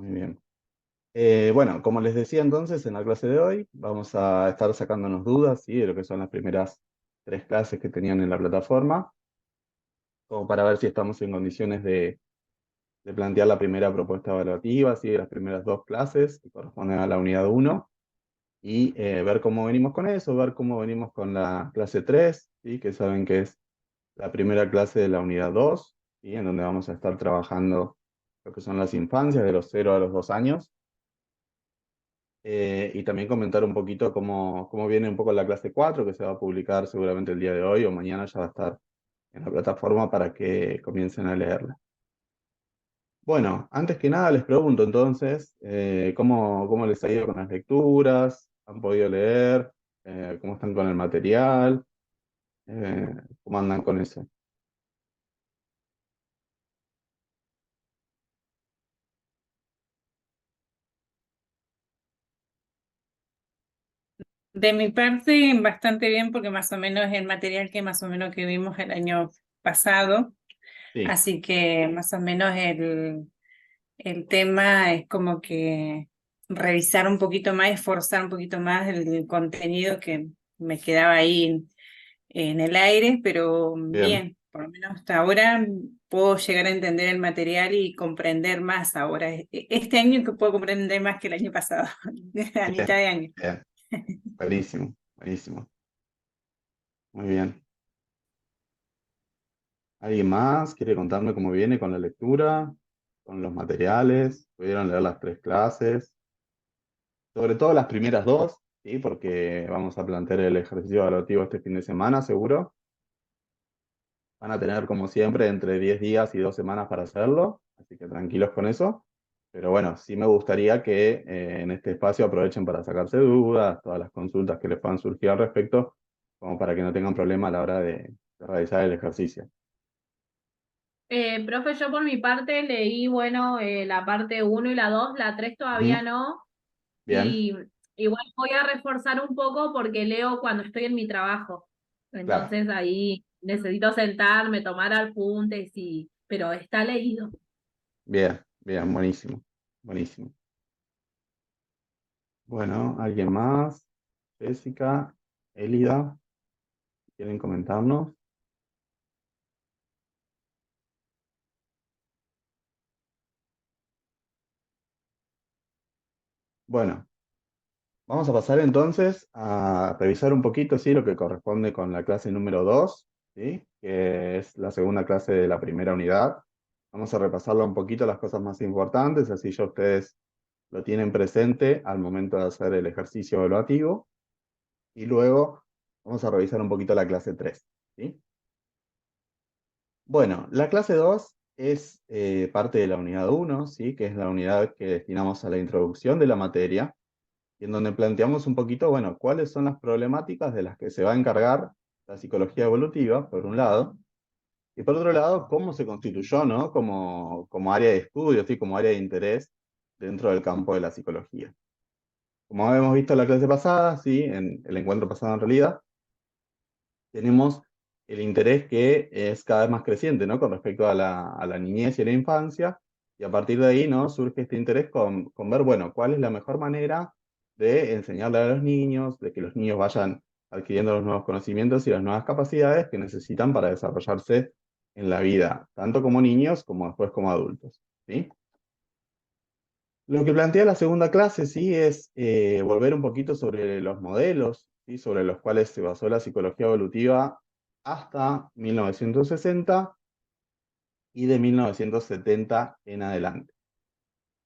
Muy bien. Bueno, como les decía entonces, en la clase de hoy vamos a estar sacándonos dudas, ¿sí? De lo que son las primeras tres clases que tenían en la plataforma, como para ver si estamos en condiciones de plantear la primera propuesta evaluativa, ¿sí? De las primeras dos clases que corresponden a la unidad uno y ver cómo venimos con eso, ver cómo venimos con la clase 3, ¿sí? Que saben que es la primera clase de la unidad 2, ¿sí? En donde vamos a estar trabajando lo que son las infancias de los 0 a los 2 años. Y también comentar un poquito cómo viene un poco la clase 4 que se va a publicar seguramente el día de hoy o mañana ya va a estar en la plataforma para que comiencen a leerla. Bueno, antes que nada les pregunto entonces, ¿cómo les ha ido con las lecturas? ¿Han podido leer? ¿Cómo están con el material? Eh, ¿Cómo andan con eso? De mi parte, bastante bien, porque más o menos es el material que más o menos que vimos el año pasado, Sí, así que más o menos el tema es como que revisar un poquito más, esforzar un poquito más el contenido que me quedaba ahí en el aire, pero bien. bien, por lo menos hasta ahora puedo llegar a entender el material y comprender más ahora. Este año que puedo comprender más que el año pasado, a Bien, mitad de año. bien. Buenísimo, buenísimo. Muy bien. ¿Alguien más quiere contarme cómo viene con la lectura, con los materiales? ¿Pudieron leer las tres clases? Sobre todo las primeras dos, ¿sí? Porque vamos a plantear el ejercicio evaluativo este fin de semana, seguro. Van a tener, como siempre, entre 10 días y 2 semanas para hacerlo, así que tranquilos con eso. Pero bueno, sí me gustaría que en este espacio aprovechen para sacarse dudas, todas las consultas que les puedan surgir al respecto, como para que no tengan problema a la hora de realizar el ejercicio. Profe, yo por mi parte leí, bueno, la parte uno y la 2, la 3 todavía Ujú. no, Bien, y igual voy a reforzar un poco porque leo cuando estoy en mi trabajo. claro. Entonces ahí necesito sentarme, tomar apuntes, pero está leído. Bien, bien, buenísimo. Buenísimo. Bueno, ¿alguien más? Jessica, Elida, ¿quieren comentarnos? Bueno, vamos a pasar entonces a revisar un poquito, ¿sí? Lo que corresponde con la clase número 2, ¿sí? Que es la segunda clase de la primera unidad. Vamos a repasarlo un poquito, las cosas más importantes, así ya ustedes lo tienen presente al momento de hacer el ejercicio evaluativo. Y luego vamos a revisar un poquito la clase 3, ¿sí? Bueno, la clase 2 es parte de la unidad uno, ¿sí? Que es la unidad que destinamos a la introducción de la materia, y en donde planteamos un poquito, bueno, cuáles son las problemáticas de las que se va a encargar la psicología evolutiva, por un lado, y por otro lado, cómo se constituyó, ¿no? Como área de estudio, ¿sí? Como área de interés dentro del campo de la psicología. Como habíamos visto en la clase pasada, ¿sí? En el encuentro pasado en realidad, tenemos el interés que es cada vez más creciente, ¿no? Con respecto a la niñez y a la infancia, y a partir de ahí, ¿no? Surge este interés con ver, bueno, cuál es la mejor manera de enseñarle a los niños, de que los niños vayan adquiriendo los nuevos conocimientos y las nuevas capacidades que necesitan para desarrollarse en la vida, tanto como niños como después como adultos, ¿sí? Lo que plantea la segunda clase, sí, es volver un poquito sobre los modelos, ¿sí? Sobre los cuales se basó la psicología evolutiva hasta 1960 y de 1970 en adelante.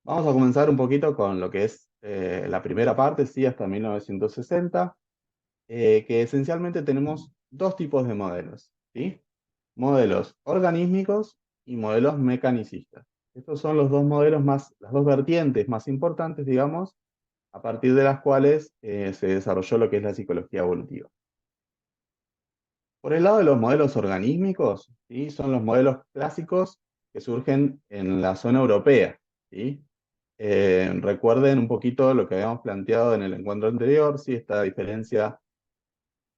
Vamos a comenzar un poquito con lo que es la primera parte, sí, hasta 1960, que esencialmente tenemos dos tipos de modelos, ¿sí? Modelos organísmicos y modelos mecanicistas. Estos son los dos modelos más, las dos vertientes más importantes, digamos, a partir de las cuales se desarrolló lo que es la psicología evolutiva. Por el lado de los modelos organísmicos, ¿sí? Son los modelos clásicos que surgen en la zona europea, ¿sí? Recuerden un poquito lo que habíamos planteado en el encuentro anterior, ¿sí? Esta diferencia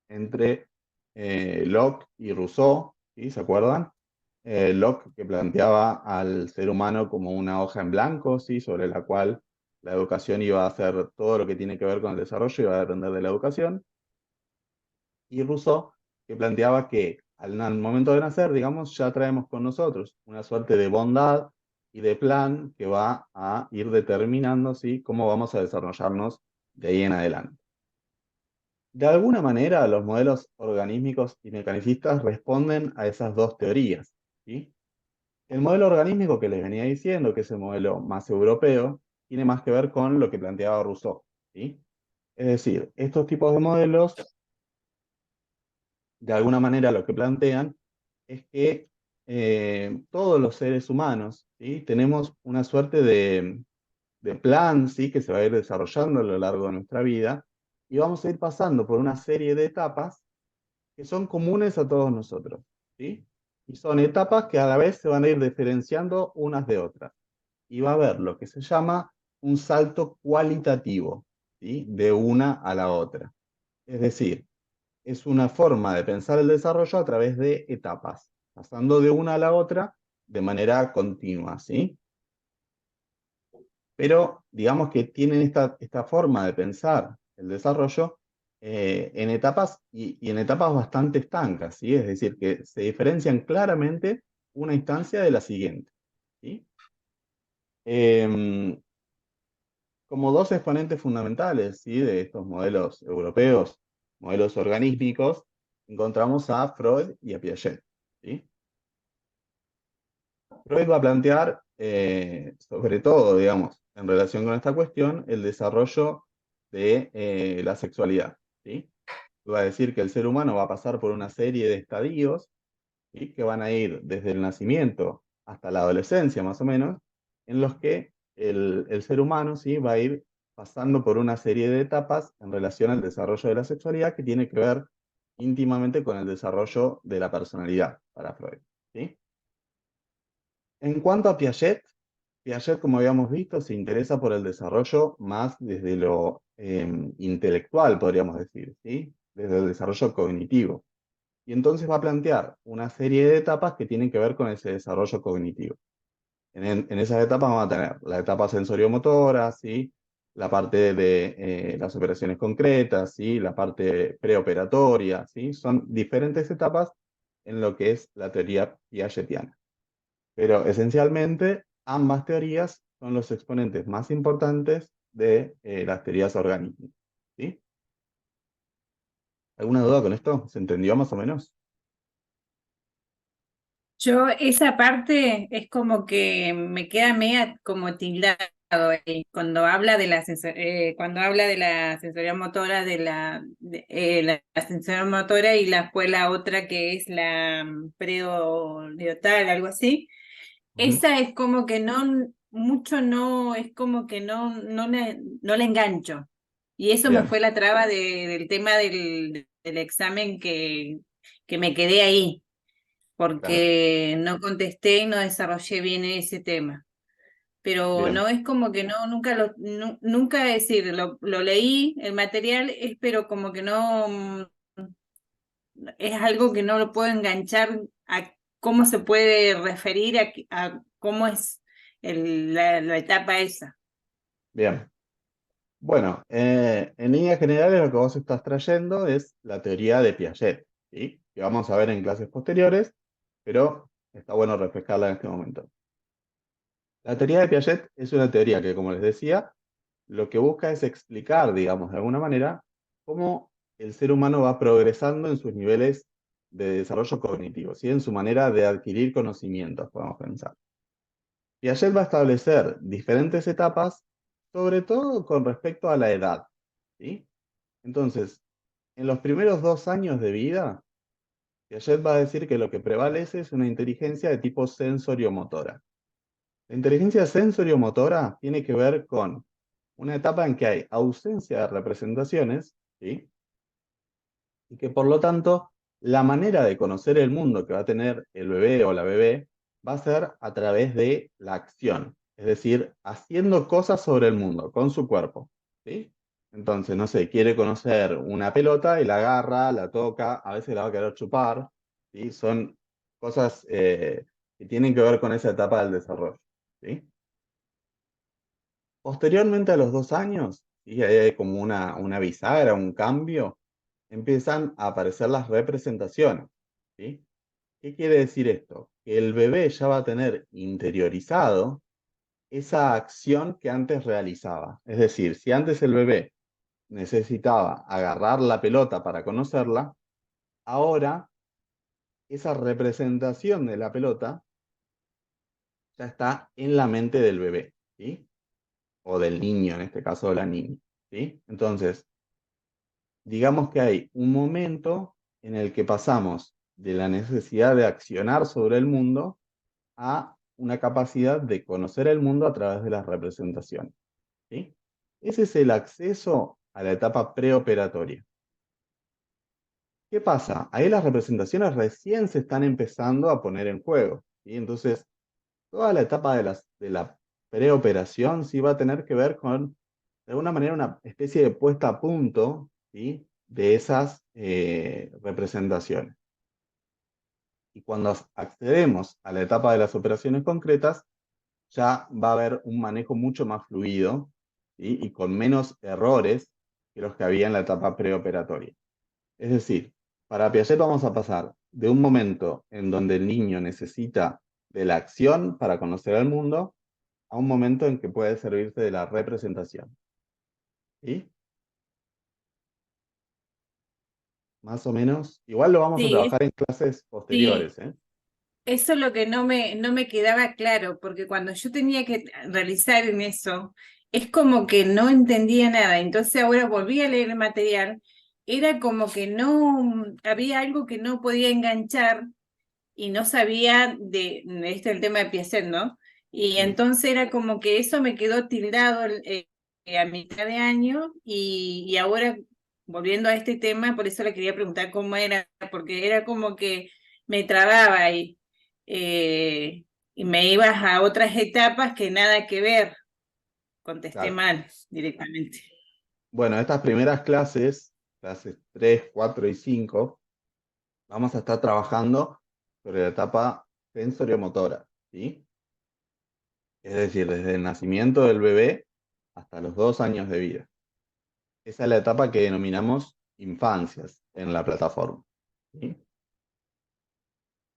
entre Locke y Rousseau, ¿sí? ¿Se acuerdan? Locke, que planteaba al ser humano como una hoja en blanco, ¿sí? Sobre la cual la educación iba a hacer todo lo que tiene que ver con el desarrollo, iba a depender de la educación. Y Rousseau, que planteaba que al momento de nacer, digamos, ya traemos con nosotros una suerte de bondad y de plan que va a ir determinando, ¿sí? Cómo vamos a desarrollarnos de ahí en adelante. De alguna manera, los modelos organísmicos y mecanicistas responden a esas dos teorías, ¿sí? El modelo organísmico que les venía diciendo, que es el modelo más europeo, tiene más que ver con lo que planteaba Rousseau, ¿sí? Es decir, estos tipos de modelos, de alguna manera lo que plantean es que todos los seres humanos, ¿sí? Tenemos una suerte de plan, ¿sí? Que se va a ir desarrollando a lo largo de nuestra vida y vamos a ir pasando por una serie de etapas que son comunes a todos nosotros, ¿sí? Y son etapas que a la vez se van a ir diferenciando unas de otras. Y va a haber lo que se llama un salto cualitativo, ¿sí? De una a la otra. Es decir, es una forma de pensar el desarrollo a través de etapas, pasando de una a la otra de manera continua, ¿sí? Pero digamos que tienen esta forma de pensar el desarrollo en etapas y en etapas bastante estancas, ¿sí? Es decir, que se diferencian claramente una instancia de la siguiente, ¿sí? Em, Como dos exponentes fundamentales, ¿sí? De estos modelos europeos, modelos organísmicos, encontramos a Freud y a Piaget, ¿sí? Freud va a plantear, sobre todo, digamos, en relación con esta cuestión, el desarrollo de la sexualidad, ¿sí? Va a decir que el ser humano va a pasar por una serie de estadios, ¿sí? Que van a ir desde el nacimiento hasta la adolescencia, más o menos, en los que el ser humano, ¿sí? Va a ir pasando por una serie de etapas en relación al desarrollo de la sexualidad que tiene que ver íntimamente con el desarrollo de la personalidad para Freud, ¿sí? En cuanto a Piaget, Piaget, como habíamos visto, se interesa por el desarrollo más desde lo intelectual, podríamos decir, ¿sí? Desde el desarrollo cognitivo. Y entonces va a plantear una serie de etapas que tienen que ver con ese desarrollo cognitivo. En esas etapas vamos a tener la etapa sensoriomotora, ¿sí? La parte de las operaciones concretas, ¿sí? La parte preoperatoria, ¿sí? Son diferentes etapas en lo que es la teoría piagetiana. Pero esencialmente, ambas teorías son los exponentes más importantes de las teorías orgánicas, ¿sí? ¿Alguna duda con esto? ¿Se entendió más o menos? Yo esa parte es como que me queda media como tildado cuando habla de cuando habla de la sensoría motora la sensoría motora y después la otra que es la preorbital, algo así. Ujú. Esa es como que mucho no, es como que no le engancho. Y eso me Bien, fue la traba del tema del examen que me quedé ahí claro, porque no contesté y no desarrollé bien ese tema. Pero bien, no es como que no, nunca decir, lo leí, el material, pero como que no, es algo que no lo puedo enganchar a cómo se puede referir a cómo es la etapa esa. bien. Bueno, en líneas generales lo que vos estás trayendo es la teoría de Piaget, ¿sí? Que vamos a ver en clases posteriores, pero está bueno refrescarla en este momento. La teoría de Piaget es una teoría que, como les decía, lo que busca es explicar, digamos, de alguna manera, cómo el ser humano va progresando en sus niveles de desarrollo cognitivo, ¿sí? En su manera de adquirir conocimientos, podemos pensar. Piaget va a establecer diferentes etapas, sobre todo con respecto a la edad, ¿sí? Entonces, en los primeros 2 años de vida, Piaget va a decir que lo que prevalece es una inteligencia de tipo sensoriomotora. La inteligencia sensoriomotora tiene que ver con una etapa en que hay ausencia de representaciones, ¿sí? Y que por lo tanto la manera de conocer el mundo que va a tener el bebé o la bebé va a ser a través de la acción, es decir, haciendo cosas sobre el mundo con su cuerpo, ¿sí? Entonces, no sé, quiere conocer una pelota y la agarra, la toca, a veces la va a querer chupar, ¿sí? Son cosas que tienen que ver con esa etapa del desarrollo, ¿sí? Posteriormente a los 2 años, y ahí hay como una bisagra, un cambio, empiezan a aparecer las representaciones, ¿sí? ¿Qué quiere decir esto? Que el bebé ya va a tener interiorizado esa acción que antes realizaba. Es decir, si antes el bebé necesitaba agarrar la pelota para conocerla, ahora esa representación de la pelota ya está en la mente del bebé, ¿sí? O del niño, en este caso de la niña, ¿sí? Entonces, digamos que hay un momento en el que pasamos de la necesidad de accionar sobre el mundo a una capacidad de conocer el mundo a través de las representaciones, ¿sí? Ese es el acceso a la etapa preoperatoria. ¿Qué pasa? Ahí las representaciones recién se están empezando a poner en juego, ¿sí? Entonces, toda la etapa de la preoperación sí va a tener que ver con, de alguna manera, una especie de puesta a punto, ¿sí? De esas representaciones. Y cuando accedemos a la etapa de las operaciones concretas, ya va a haber un manejo mucho más fluido, ¿sí? Y con menos errores que los que había en la etapa preoperatoria. Es decir, para Piaget vamos a pasar de un momento en donde el niño necesita de la acción para conocer el mundo a un momento en que puede servirse de la representación. ¿Sí? Más o menos. Igual lo vamos a Sí, trabajar en clases sí, posteriores, ¿eh? eso es lo que no me quedaba claro, porque cuando yo tenía que realizar en eso, es como que no entendía nada. Entonces ahora volví a leer el material, era como que no, había algo que no podía enganchar y no sabía de este el tema de Piaget, ¿no? Y Mm. entonces era como que eso me quedó tildado a mitad de año y ahora volviendo a este tema, por eso le quería preguntar cómo era, porque era como que me trababa ahí eh, y me ibas a otras etapas que nada que ver, contesté Claro. mal directamente. Bueno, estas primeras clases, clases 3, 4 y 5, vamos a estar trabajando sobre la etapa sensoriomotora, ¿sí? Es decir, desde el nacimiento del bebé hasta los 2 años de vida. Esa es la etapa que denominamos infancias en la plataforma, ¿sí?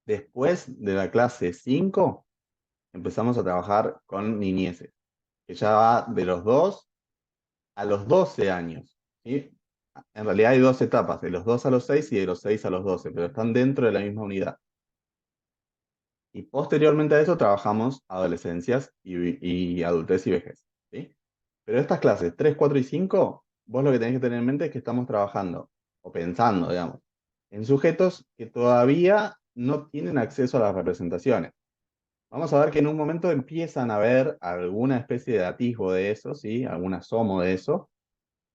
Después de la clase 5 empezamos a trabajar con niñeces, que ya va de los 2 a los 12 años, ¿sí? En realidad hay dos etapas, de los 2 a los 6 y de los 6 a los 12, pero están dentro de la misma unidad. Y posteriormente a eso trabajamos adolescencias y adultez y vejez, ¿sí? Pero estas clases 3, 4 y 5, vos lo que tenés que tener en mente es que estamos trabajando, o pensando, digamos, en sujetos que todavía no tienen acceso a las representaciones. Vamos a ver que en un momento empiezan a ver alguna especie de atisbo de eso, ¿sí? Algún asomo de eso,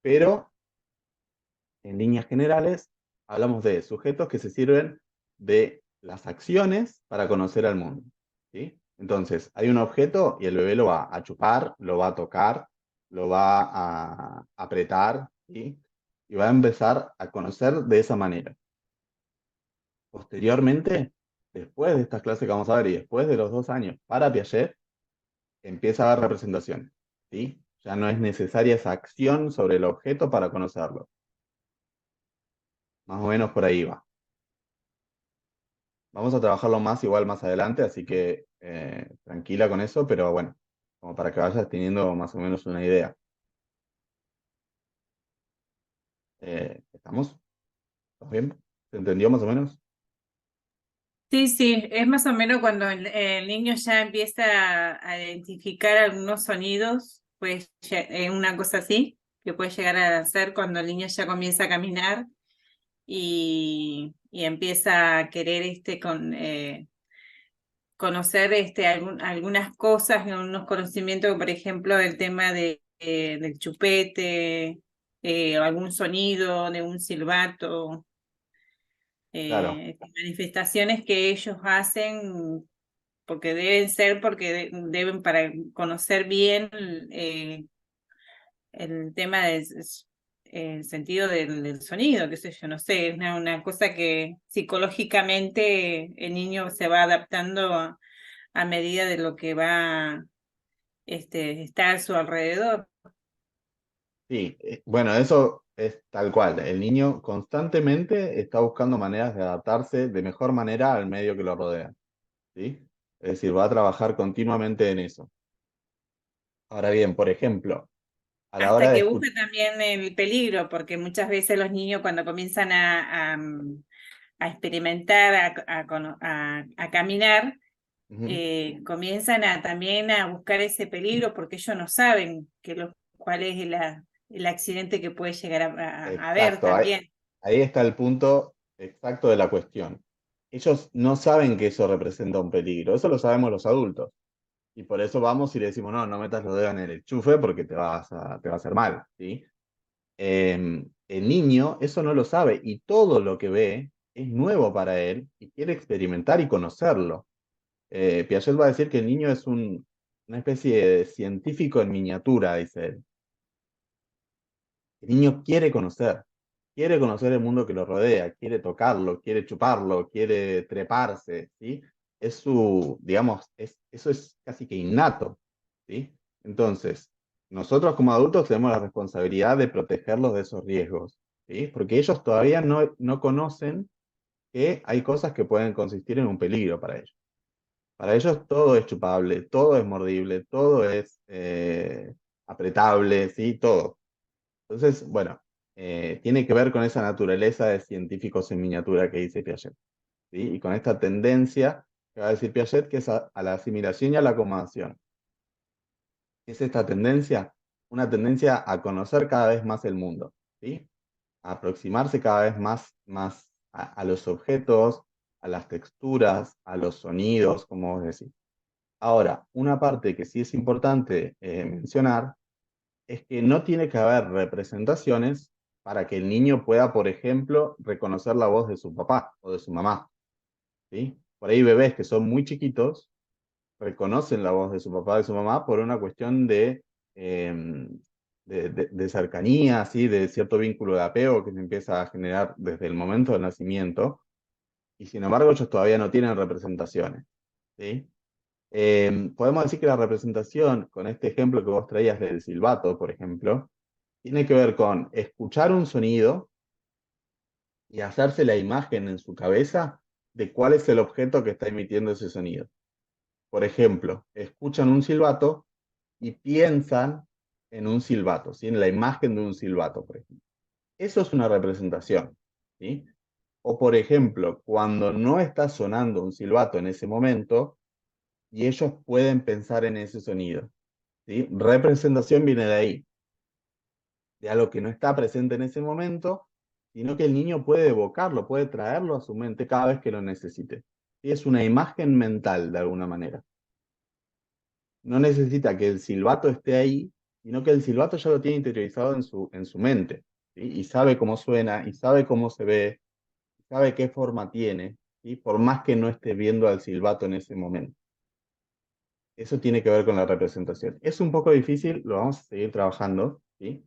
pero en líneas generales hablamos de sujetos que se sirven de las acciones para conocer al mundo, ¿sí? Entonces, hay un objeto y el bebé lo va a chupar, lo va a tocar, lo va a apretar, ¿sí? Y va a empezar a conocer de esa manera. Posteriormente, después de estas clases que vamos a ver y después de los 2 años para Piaget, empieza a haber representaciones, ¿sí? Ya no es necesaria esa acción sobre el objeto para conocerlo. Más o menos por ahí va. Vamos a trabajarlo más igual más adelante, así que tranquila con eso, pero bueno, como para que vayas teniendo más o menos una idea. ¿Estamos? ¿Estamos bien? ¿Se entendió más o menos? Sí, sí, es más o menos cuando el niño ya empieza a identificar algunos sonidos, pues una cosa así, que puede llegar a hacer cuando el niño ya comienza a caminar y empieza a querer conocer algunas cosas, unos conocimientos, por ejemplo, el tema del chupete, o algún sonido de un silbato, Claro, manifestaciones que ellos hacen porque deben ser, porque deben para conocer bien el tema del el sentido del sonido, qué sé yo, no sé, es una cosa que psicológicamente el niño se va adaptando a medida de lo que va, está a su alrededor. Sí, bueno, eso es tal cual. El niño constantemente está buscando maneras de adaptarse de mejor manera al medio que lo rodea, ¿sí? Es decir, va a trabajar continuamente en eso. Ahora bien, por ejemplo, a la hora Hasta de que escuchar... busca también el peligro, porque muchas veces los niños cuando comienzan a experimentar, a caminar, comienzan también a buscar ese peligro porque ellos no saben cuál es el accidente que puede llegar a haber Exacto, también. ahí está el punto exacto de la cuestión. Ellos no saben que eso representa un peligro, eso lo sabemos los adultos. Y por eso vamos y le decimos, no, no metas los dedos en el enchufe porque te va a hacer mal, ¿sí? El niño eso no lo sabe y todo lo que ve es nuevo para él y quiere experimentar y conocerlo. Piaget va a decir que el niño es una especie de científico en miniatura, dice él. El niño quiere conocer el mundo que lo rodea, quiere tocarlo, quiere chuparlo, quiere treparse, ¿sí? Es digamos, eso es casi que innato, ¿sí? Entonces, nosotros como adultos tenemos la responsabilidad de protegerlos de esos riesgos, ¿sí? Porque ellos todavía no conocen que hay cosas que pueden consistir en un peligro para ellos. Para ellos todo es chupable, todo es mordible, todo es apretable, ¿sí? Todo. Entonces, bueno, tiene que ver con esa naturaleza de científicos en miniatura que dice Piaget, ¿sí? Y con esta tendencia que va a decir Piaget, que es a la asimilación y a la acomodación. ¿Qué es esta tendencia? Una tendencia a conocer cada vez más el mundo, ¿sí? A aproximarse cada vez más a los objetos, a las texturas, a los sonidos, como vos decís. Ahora, una parte que sí es importante mencionar es que no tiene que haber representaciones para que el niño pueda, por ejemplo, reconocer la voz de su papá o de su mamá, ¿sí? Por ahí bebés que son muy chiquitos reconocen la voz de su papá o de su mamá por una cuestión eh, de cercanía, ¿sí? De cierto vínculo de apego que se empieza a generar desde el momento del nacimiento, y sin embargo ellos todavía no tienen representaciones, ¿sí? Podemos decir que la representación, con este ejemplo que vos traías del silbato, por ejemplo, tiene que ver con escuchar un sonido y hacerse la imagen en su cabeza de cuál es el objeto que está emitiendo ese sonido. Por ejemplo, escuchan un silbato y piensan en un silbato, ¿sí? En la imagen de un silbato, por ejemplo. Eso es una representación, ¿sí? O por ejemplo, cuando no está sonando un silbato en ese momento y ellos pueden pensar en ese sonido, ¿sí? Representación viene de ahí, de algo que no está presente en ese momento, sino que el niño puede evocarlo, puede traerlo a su mente cada vez que lo necesite. Y es una imagen mental de alguna manera. No necesita que el silbato esté ahí, sino que el silbato ya lo tiene interiorizado en su mente, ¿sí? Y sabe cómo suena, y sabe cómo se ve, sabe qué forma tiene, ¿sí? Por más que no esté viendo al silbato en ese momento. Eso tiene que ver con la representación. Es un poco difícil, lo vamos a seguir trabajando, ¿sí?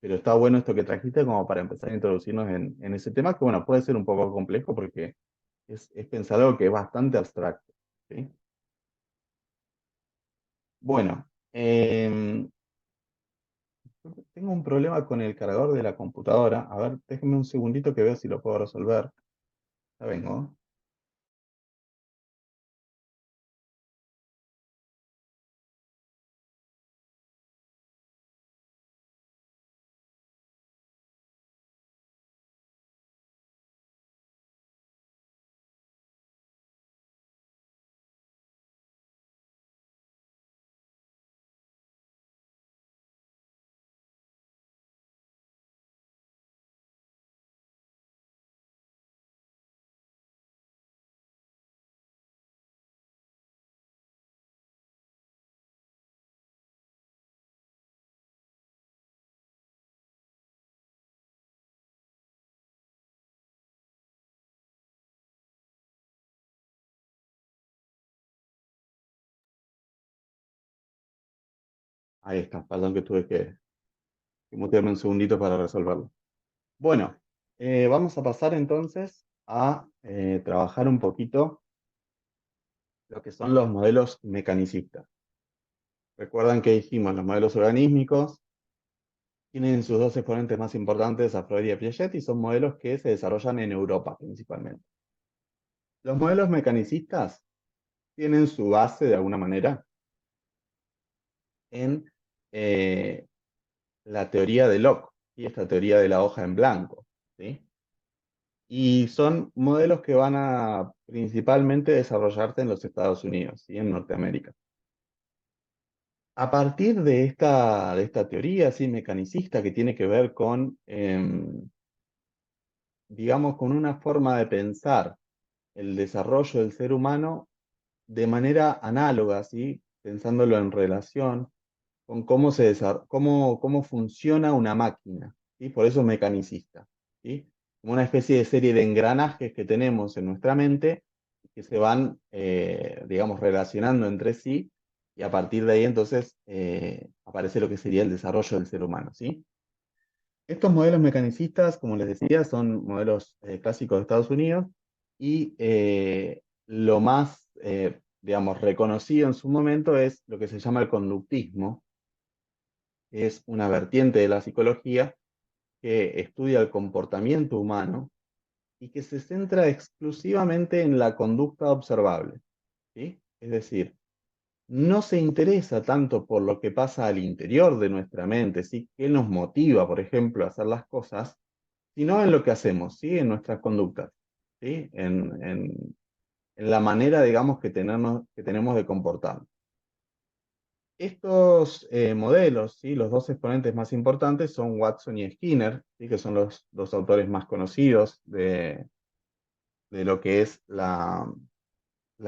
Pero está bueno esto que trajiste como para empezar a introducirnos en ese tema, que bueno, puede ser un poco complejo porque es pensar algo que es bastante abstracto, ¿sí? Bueno, tengo un problema con el cargador de la computadora. A ver, déjenme un segundito que veo si lo puedo resolver. Ya vengo. Ahí está, perdón que tuve que mutearme un segundito para resolverlo. Bueno, vamos a pasar entonces a trabajar un poquito lo que son los modelos mecanicistas. Recuerdan que dijimos, los modelos organísmicos tienen sus dos exponentes más importantes, a Freud y a Piaget, y son modelos que se desarrollan en Europa principalmente. Los modelos mecanicistas tienen su base, de alguna manera, en la teoría de Locke, y esta teoría de la hoja en blanco, ¿sí? Y son modelos que van a principalmente desarrollarse en los Estados Unidos, ¿sí? En Norteamérica. A partir de esta teoría así mecanicista que tiene que ver con, digamos, con una forma de pensar el desarrollo del ser humano de manera análoga, ¿sí? Pensándolo en relación con cómo funciona una máquina, ¿sí? Por eso mecanicista, ¿sí? Como una especie de serie de engranajes que tenemos en nuestra mente que se van, digamos, relacionando entre sí, y a partir de ahí entonces aparece lo que sería el desarrollo del ser humano, ¿sí? Estos modelos mecanicistas, como les decía, son modelos clásicos de Estados Unidos, y lo más, digamos, reconocido en su momento es lo que se llama el conductismo, que es una vertiente de la psicología que estudia el comportamiento humano y que se centra exclusivamente en la conducta observable, ¿sí? Es decir, no se interesa tanto por lo que pasa al interior de nuestra mente, ¿sí? ¿Qué nos motiva, por ejemplo, a hacer las cosas? Sino en lo que hacemos, ¿sí? En nuestras conductas, ¿sí? En la manera, digamos, que tenemos de comportarnos. Estos modelos, ¿sí? Los dos exponentes más importantes son Watson y Skinner, ¿sí? Que son los dos autores más conocidos de lo que es la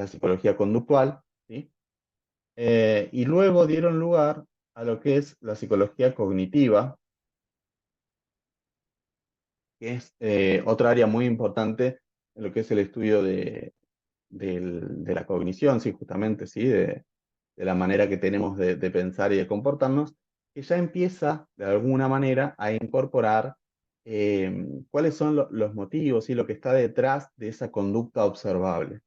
psicología conductual, ¿sí? Y luego dieron lugar a lo que es la psicología cognitiva, que es otra área muy importante en lo que es el estudio de la cognición, sí, justamente, sí, de la manera que tenemos de pensar y de comportarnos, que ya empieza de alguna manera a incorporar cuáles son los motivos y lo que está detrás de esa conducta observable.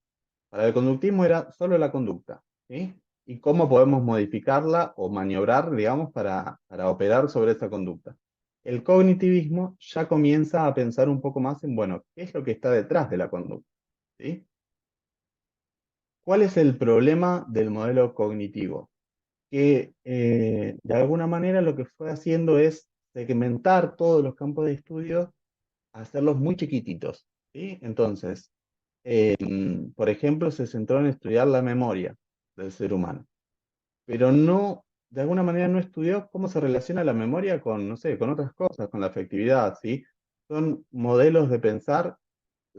Para el conductismo era solo la conducta, ¿sí? Y cómo podemos modificarla o maniobrar, digamos, para operar sobre esa conducta. El cognitivismo ya comienza a pensar un poco más en, bueno, ¿qué es lo que está detrás de la conducta? ¿Sí? ¿Cuál es el problema del modelo cognitivo? Que de alguna manera lo que fue haciendo es segmentar todos los campos de estudio, hacerlos muy chiquititos, ¿sí? Entonces, por ejemplo, se centró en estudiar la memoria del ser humano, pero no, de alguna manera no estudió cómo se relaciona la memoria con, no sé, con otras cosas, con la afectividad, ¿sí? Son modelos de pensar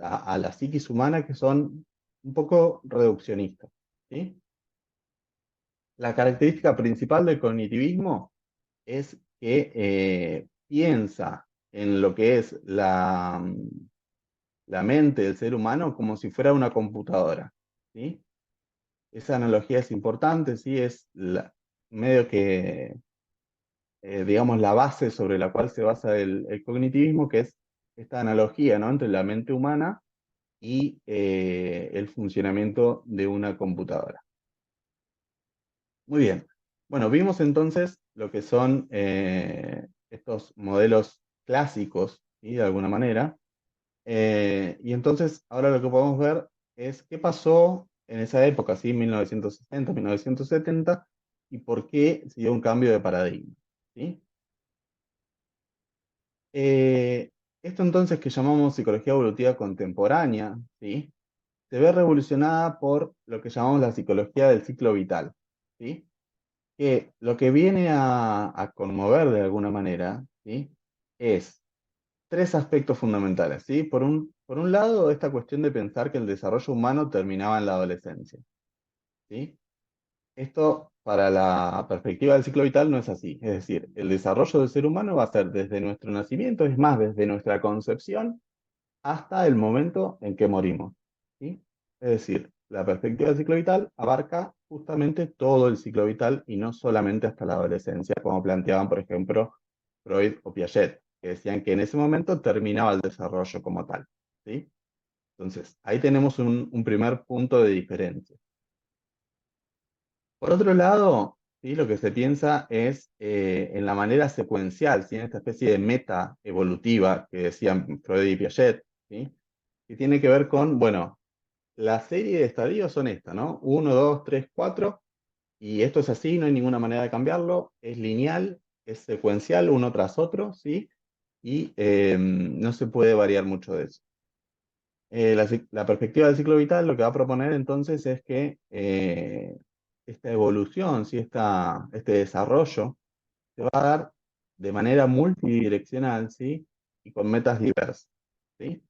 a la psiquis humana que son un poco reduccionistas, ¿sí? La característica principal del cognitivismo es que piensa en lo que es la mente del ser humano como si fuera una computadora, ¿sí? Esa analogía es importante, ¿sí? Es medio que, digamos, la base sobre la cual se basa el cognitivismo, que es esta analogía, ¿no? Entre la mente humana y el funcionamiento de una computadora. Muy bien. Bueno, vimos entonces lo que son estos modelos clásicos, ¿sí? De alguna manera. Y entonces ahora lo que podemos ver es qué pasó en esa época, ¿sí? 1960, 1970, y por qué se dio un cambio de paradigma, ¿sí? Esto entonces que llamamos psicología evolutiva contemporánea, ¿sí? Se ve revolucionada por lo que llamamos la psicología del ciclo vital, ¿sí? Que lo que viene a conmover de alguna manera, ¿sí? Es tres aspectos fundamentales, ¿sí? Por un lado, esta cuestión de pensar que el desarrollo humano terminaba en la adolescencia, ¿sí? Esto, para la perspectiva del ciclo vital, no es así. Es decir, el desarrollo del ser humano va a ser desde nuestro nacimiento, es más, desde nuestra concepción hasta el momento en que morimos, ¿sí? Es decir, la perspectiva del ciclo vital abarca justamente todo el ciclo vital y no solamente hasta la adolescencia, como planteaban, por ejemplo, Freud o Piaget, que decían que en ese momento terminaba el desarrollo como tal, ¿sí? Entonces, ahí tenemos un primer punto de diferencia. Por otro lado, ¿sí? Lo que se piensa es en la manera secuencial, ¿sí? En esta especie de meta evolutiva que decían Freud y Piaget, ¿sí? Que tiene que ver con, bueno, la serie de estadios son esta, ¿no? Uno, dos, tres, cuatro, y esto es así, no hay ninguna manera de cambiarlo, es lineal, es secuencial, uno tras otro, ¿sí? Y no se puede variar mucho de eso. La perspectiva del ciclo vital lo que va a proponer entonces es que esta evolución, ¿sí? Este desarrollo se va a dar de manera multidireccional, ¿sí? Y con metas diversas, ¿sí?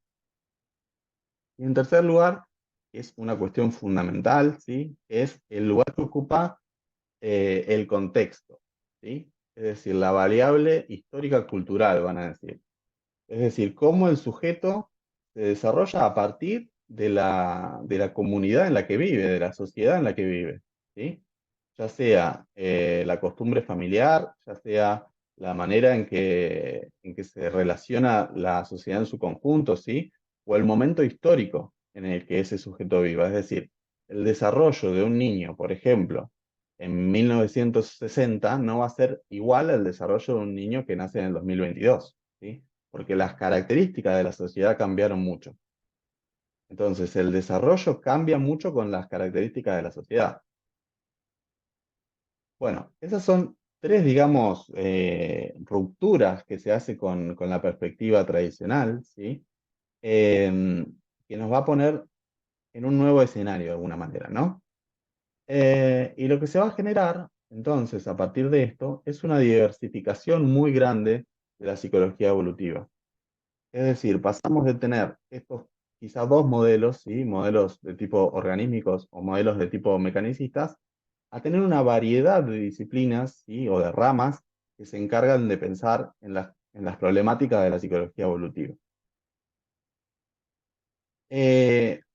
Y en tercer lugar, que es una cuestión fundamental, ¿sí? Es el lugar que ocupa el contexto, ¿sí? Es decir, la variable histórica cultural, van a decir. Es decir, cómo el sujeto se desarrolla a partir de la comunidad en la que vive, de la sociedad en la que vive, ¿sí? Ya sea la costumbre familiar, ya sea la manera en que se relaciona la sociedad en su conjunto, ¿sí? O el momento histórico en el que ese sujeto viva. Es decir, el desarrollo de un niño, por ejemplo, en 1960 no va a ser igual al desarrollo de un niño que nace en el 2022, ¿sí? Porque las características de la sociedad cambiaron mucho. Entonces, el desarrollo cambia mucho con las características de la sociedad. Bueno, esas son tres, digamos, rupturas que se hace con la perspectiva tradicional, ¿sí? Eh, que nos va a poner en un nuevo escenario de alguna manera, ¿no? Y lo que se va a generar, entonces, a partir de esto, es una diversificación muy grande de la psicología evolutiva. Es decir, pasamos de tener estos quizás dos modelos, ¿sí? Modelos de tipo organímicos o modelos de tipo mecanicistas, a tener una variedad de disciplinas, ¿sí? O de ramas que se encargan de pensar en las problemáticas de la psicología evolutiva.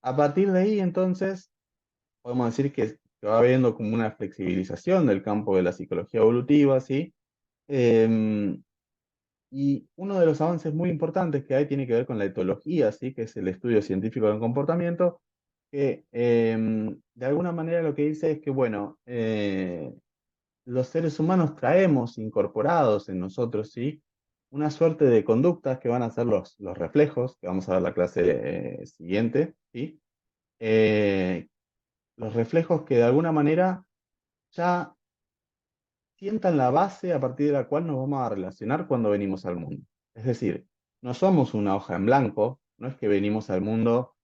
A partir de ahí, entonces, podemos decir que va habiendo como una flexibilización del campo de la psicología evolutiva, ¿sí? Em, Y uno de los avances muy importantes que hay tiene que ver con la etología, ¿sí? Que es el estudio científico del comportamiento, que de alguna manera lo que dice es que, bueno, los seres humanos traemos incorporados en nosotros, ¿sí? Una suerte de conductas que van a ser los reflejos, que vamos a ver la clase siguiente, ¿sí? Eh, los reflejos que de alguna manera ya sientan la base a partir de la cual nos vamos a relacionar cuando venimos al mundo. Es decir, no somos una hoja en blanco, no es que venimos al mundo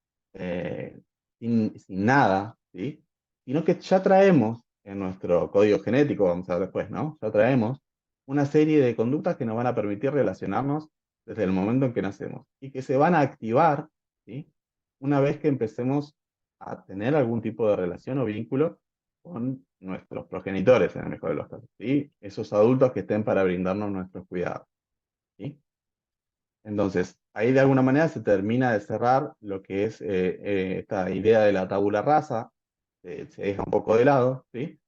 sin nada, ¿sí? Sino que ya traemos en nuestro código genético, vamos a ver después, ¿no? Ya traemos una serie de conductas que nos van a permitir relacionarnos desde el momento en que nacemos y que se van a activar, ¿sí? Una vez que empecemos a tener algún tipo de relación o vínculo con nuestros progenitores, en el mejor de los casos, ¿sí? Esos adultos que estén para brindarnos nuestros cuidados, ¿sí? Entonces, ahí de alguna manera se termina de cerrar lo que es esta idea de la tabula rasa, se deja un poco de lado, ¿sí?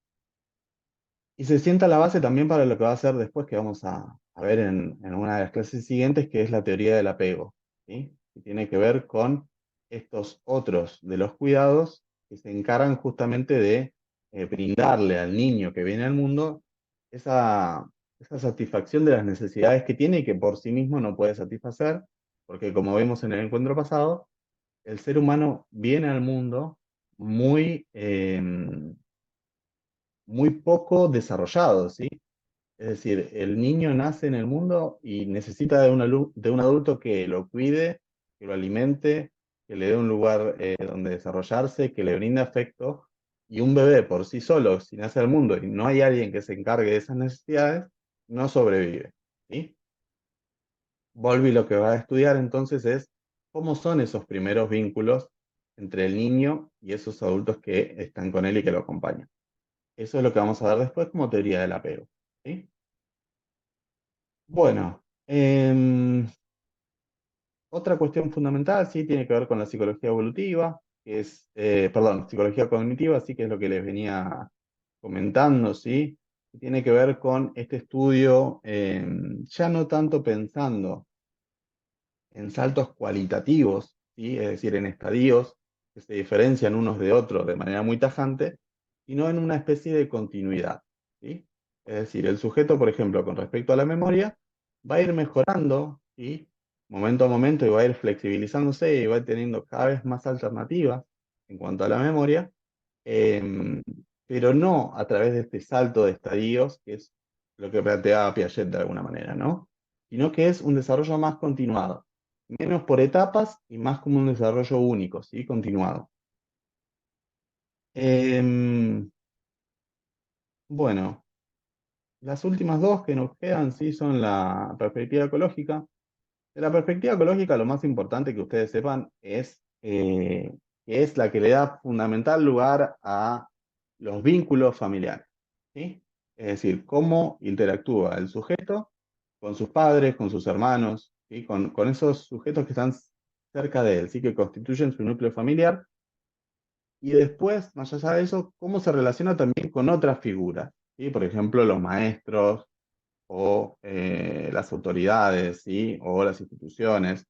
Y se sienta la base también para lo que va a ser después, que vamos a ver en una de las clases siguientes, que es la teoría del apego, ¿sí? Que tiene que ver con estos otros de los cuidados que se encargan justamente de brindarle al niño que viene al mundo esa, esa satisfacción de las necesidades que tiene y que por sí mismo no puede satisfacer, porque como vemos en el encuentro pasado, el ser humano viene al mundo muy, muy poco desarrollado, ¿sí? Es decir, el niño nace en el mundo y necesita de un adulto que lo cuide, que lo alimente, que le dé un lugar donde desarrollarse, que le brinde afecto. Y un bebé por sí solo, si nace al mundo y no hay alguien que se encargue de esas necesidades, no sobrevive, ¿sí? Volvi lo que va a estudiar entonces es cómo son esos primeros vínculos entre el niño y esos adultos que están con él y que lo acompañan. Eso es lo que vamos a ver después como teoría del apego, ¿sí? Bueno, otra cuestión fundamental sí tiene que ver con la psicología evolutiva, que es, perdón, psicología cognitiva, sí que es lo que les venía comentando, sí, que tiene que ver con este estudio, ya no tanto pensando en saltos cualitativos, ¿sí? Es decir, en estadios que se diferencian unos de otros de manera muy tajante, sino en una especie de continuidad, ¿sí? Es decir, el sujeto, por ejemplo, con respecto a la memoria, va a ir mejorando, ¿sí? Momento a momento, y va a ir flexibilizándose y va a ir teniendo cada vez más alternativas en cuanto a la memoria, em, pero no a través de este salto de estadios, que es lo que planteaba Piaget de alguna manera, ¿no? Sino que es un desarrollo más continuado, menos por etapas y más como un desarrollo único, ¿sí? Continuado. Em, bueno, las últimas dos que nos quedan, sí, son la perspectiva ecológica. De la perspectiva ecológica, lo más importante que ustedes sepan es que es la que le da fundamental lugar a los vínculos familiares, ¿sí? Es decir, cómo interactúa el sujeto con sus padres, con sus hermanos, ¿sí? Con esos sujetos que están cerca de él, ¿sí? Que constituyen su núcleo familiar. Y después, más allá de eso, cómo se relaciona también con otras figuras, ¿sí? Por ejemplo, los maestros o las autoridades, ¿sí? O las instituciones,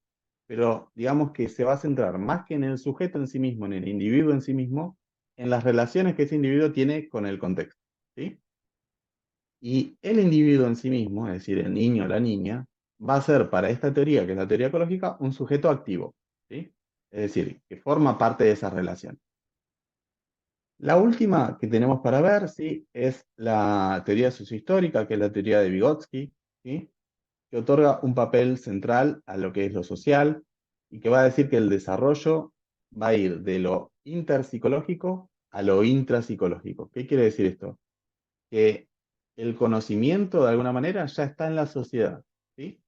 pero digamos que se va a centrar más que en el sujeto en sí mismo, en el individuo en sí mismo, en las relaciones que ese individuo tiene con el contexto, ¿sí? Y el individuo en sí mismo, es decir, el niño o la niña, va a ser para esta teoría, que es la teoría ecológica, un sujeto activo, ¿sí? Es decir, que forma parte de esa relación. La última que tenemos para ver, ¿sí? Es la teoría sociohistórica, que es la teoría de Vygotsky, ¿sí? Que otorga un papel central a lo que es lo social y que va a decir que el desarrollo va a ir de lo interpsicológico a lo intrapsicológico. ¿Qué quiere decir esto? Que el conocimiento de alguna manera ya está en la sociedad, ¿sí?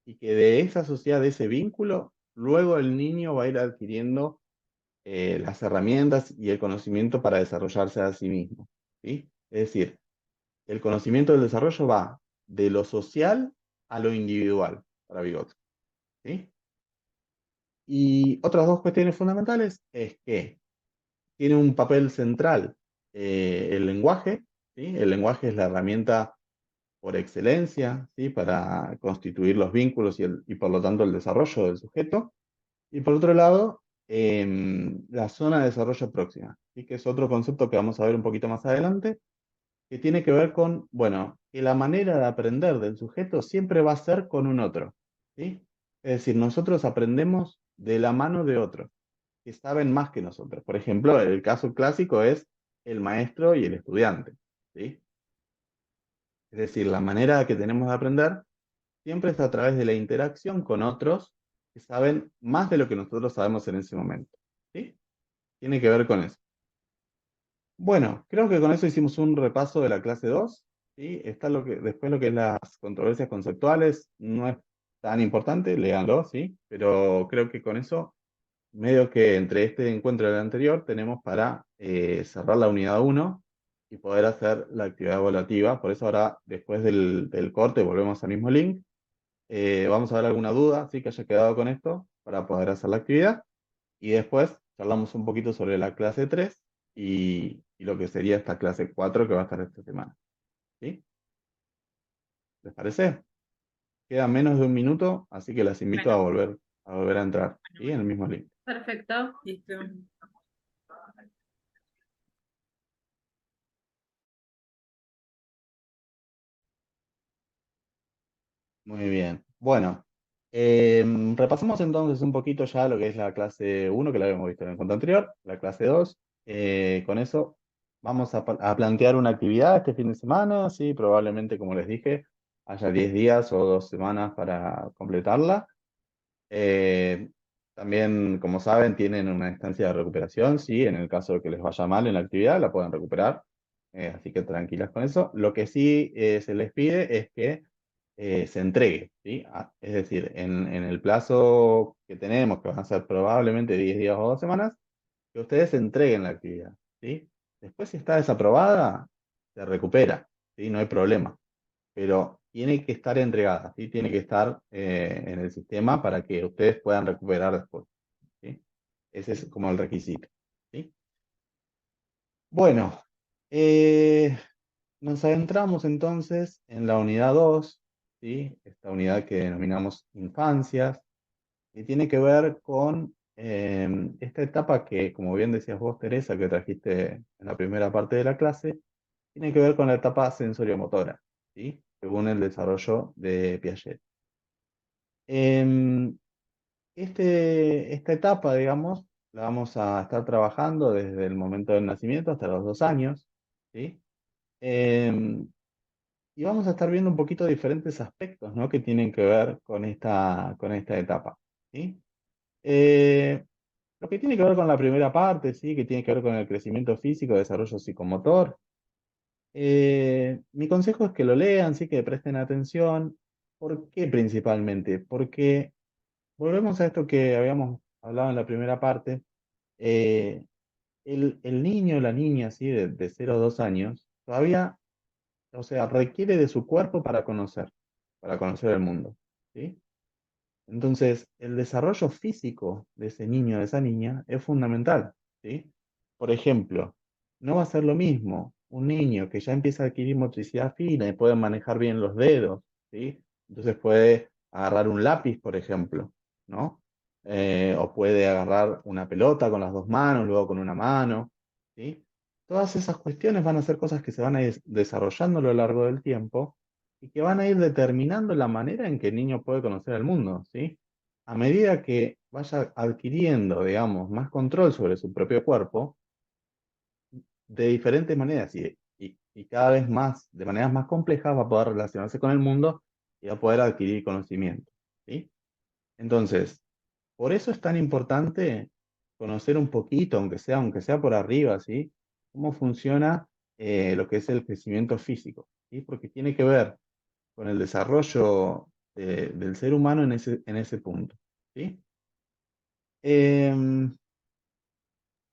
Y que de esa sociedad, de ese vínculo, luego el niño va a ir adquiriendo las herramientas y el conocimiento para desarrollarse a sí mismo, ¿sí? Es decir, el conocimiento del desarrollo va de lo social a lo individual para Vygotsky, ¿sí? Y otras dos cuestiones fundamentales es que tiene un papel central el lenguaje, ¿sí? El lenguaje es la herramienta por excelencia, ¿sí? Para constituir los vínculos y por lo tanto el desarrollo del sujeto. Y por otro lado, la zona de desarrollo próxima, ¿sí? Que es otro concepto que vamos a ver un poquito más adelante, que tiene que ver con, bueno, que la manera de aprender del sujeto siempre va a ser con un otro, ¿sí? Es decir, nosotros aprendemos de la mano de otros, que saben más que nosotros. Por ejemplo, el caso clásico es el maestro y el estudiante, ¿sí? Es decir, la manera que tenemos de aprender siempre es a través de la interacción con otros que saben más de lo que nosotros sabemos en ese momento, ¿sí? Tiene que ver con eso. Bueno, creo que con eso hicimos un repaso de la clase 2, ¿sí? Está después lo que es las controversias conceptuales, no es tan importante, léanlo, ¿sí? Pero creo que con eso, medio que entre este encuentro y el anterior, tenemos para cerrar la unidad 1 y poder hacer la actividad evaluativa. Por eso ahora, después del corte, volvemos al mismo link. Vamos a ver alguna duda, ¿sí? Que haya quedado con esto para poder hacer la actividad. Y después charlamos un poquito sobre la clase 3 y lo que sería esta clase 4 que va a estar esta semana. ¿Sí? ¿Les parece? Queda menos de un minuto, así que las invito Bueno, a volver a entrar, ¿sí? En bueno, el mismo link. Perfecto. listo. Muy bien. Bueno, repasamos entonces un poquito ya lo que es la clase 1 que la habíamos visto en el encuentro anterior, la clase 2. Con eso vamos a plantear una actividad este fin de semana, ¿sí? Probablemente, como les dije, haya 10 días o 2 semanas para completarla. Eh, También, como saben, tienen una instancia de recuperación, ¿sí? En el caso de que les vaya mal en la actividad, la pueden recuperar. Así que tranquilas con eso. Lo que sí se les pide es que se entregue, ¿sí? Es decir, en el plazo que tenemos, que van a ser probablemente 10 días o 2 semanas, que ustedes entreguen la actividad, ¿sí? Después, si está desaprobada, se recupera, ¿sí? No hay problema, pero tiene que estar entregada, ¿sí? Tiene que estar en el sistema para que ustedes puedan recuperar después, ¿sí? Ese es como el requisito, ¿sí? Bueno, eh, nos adentramos entonces en la unidad 2, ¿sí? Esta unidad que denominamos infancias, y tiene que ver con Esta etapa que, como bien decías vos, Teresa, que trajiste en la primera parte de la clase, tiene que ver con la etapa sensoriomotora, ¿sí? Según el desarrollo de Piaget. Em, esta etapa, digamos, la vamos a estar trabajando desde el momento del nacimiento hasta los 2 años, ¿sí? Em, y vamos a estar viendo un poquito diferentes aspectos, ¿no? Que tienen que ver con esta etapa, ¿sí? Eh, lo que tiene que ver con la primera parte, ¿sí? Que tiene que ver con el crecimiento físico, desarrollo psicomotor. Mi consejo es que lo lean, sí, que presten atención. ¿Por qué principalmente? Porque volvemos a esto que habíamos hablado en la primera parte. eh, el niño o la niña, ¿sí? De 0 a 2 años, todavía, o sea, requiere de su cuerpo para conocer el mundo, ¿sí? Entonces, el desarrollo físico de ese niño o de esa niña es fundamental, ¿sí? Por ejemplo, no va a ser lo mismo un niño que ya empieza a adquirir motricidad fina y puede manejar bien los dedos, ¿sí? Entonces puede agarrar un lápiz, por ejemplo, ¿no? O puede agarrar una pelota con las 2 manos, luego con una mano, ¿sí? Todas esas cuestiones van a ser cosas que se van a ir desarrollando a lo largo del tiempo y que van a ir determinando la manera en que el niño puede conocer el mundo, ¿sí? A medida que vaya adquiriendo, digamos, más control sobre su propio cuerpo, de diferentes maneras y cada vez más, de maneras más complejas, va a poder relacionarse con el mundo y va a poder adquirir conocimiento, ¿sí? Entonces, por eso es tan importante conocer un poquito, aunque sea por arriba, ¿sí? Cómo funciona lo que es el crecimiento físico, ¿sí? Porque tiene que ver con el desarrollo del ser humano en ese punto, ¿sí? Em,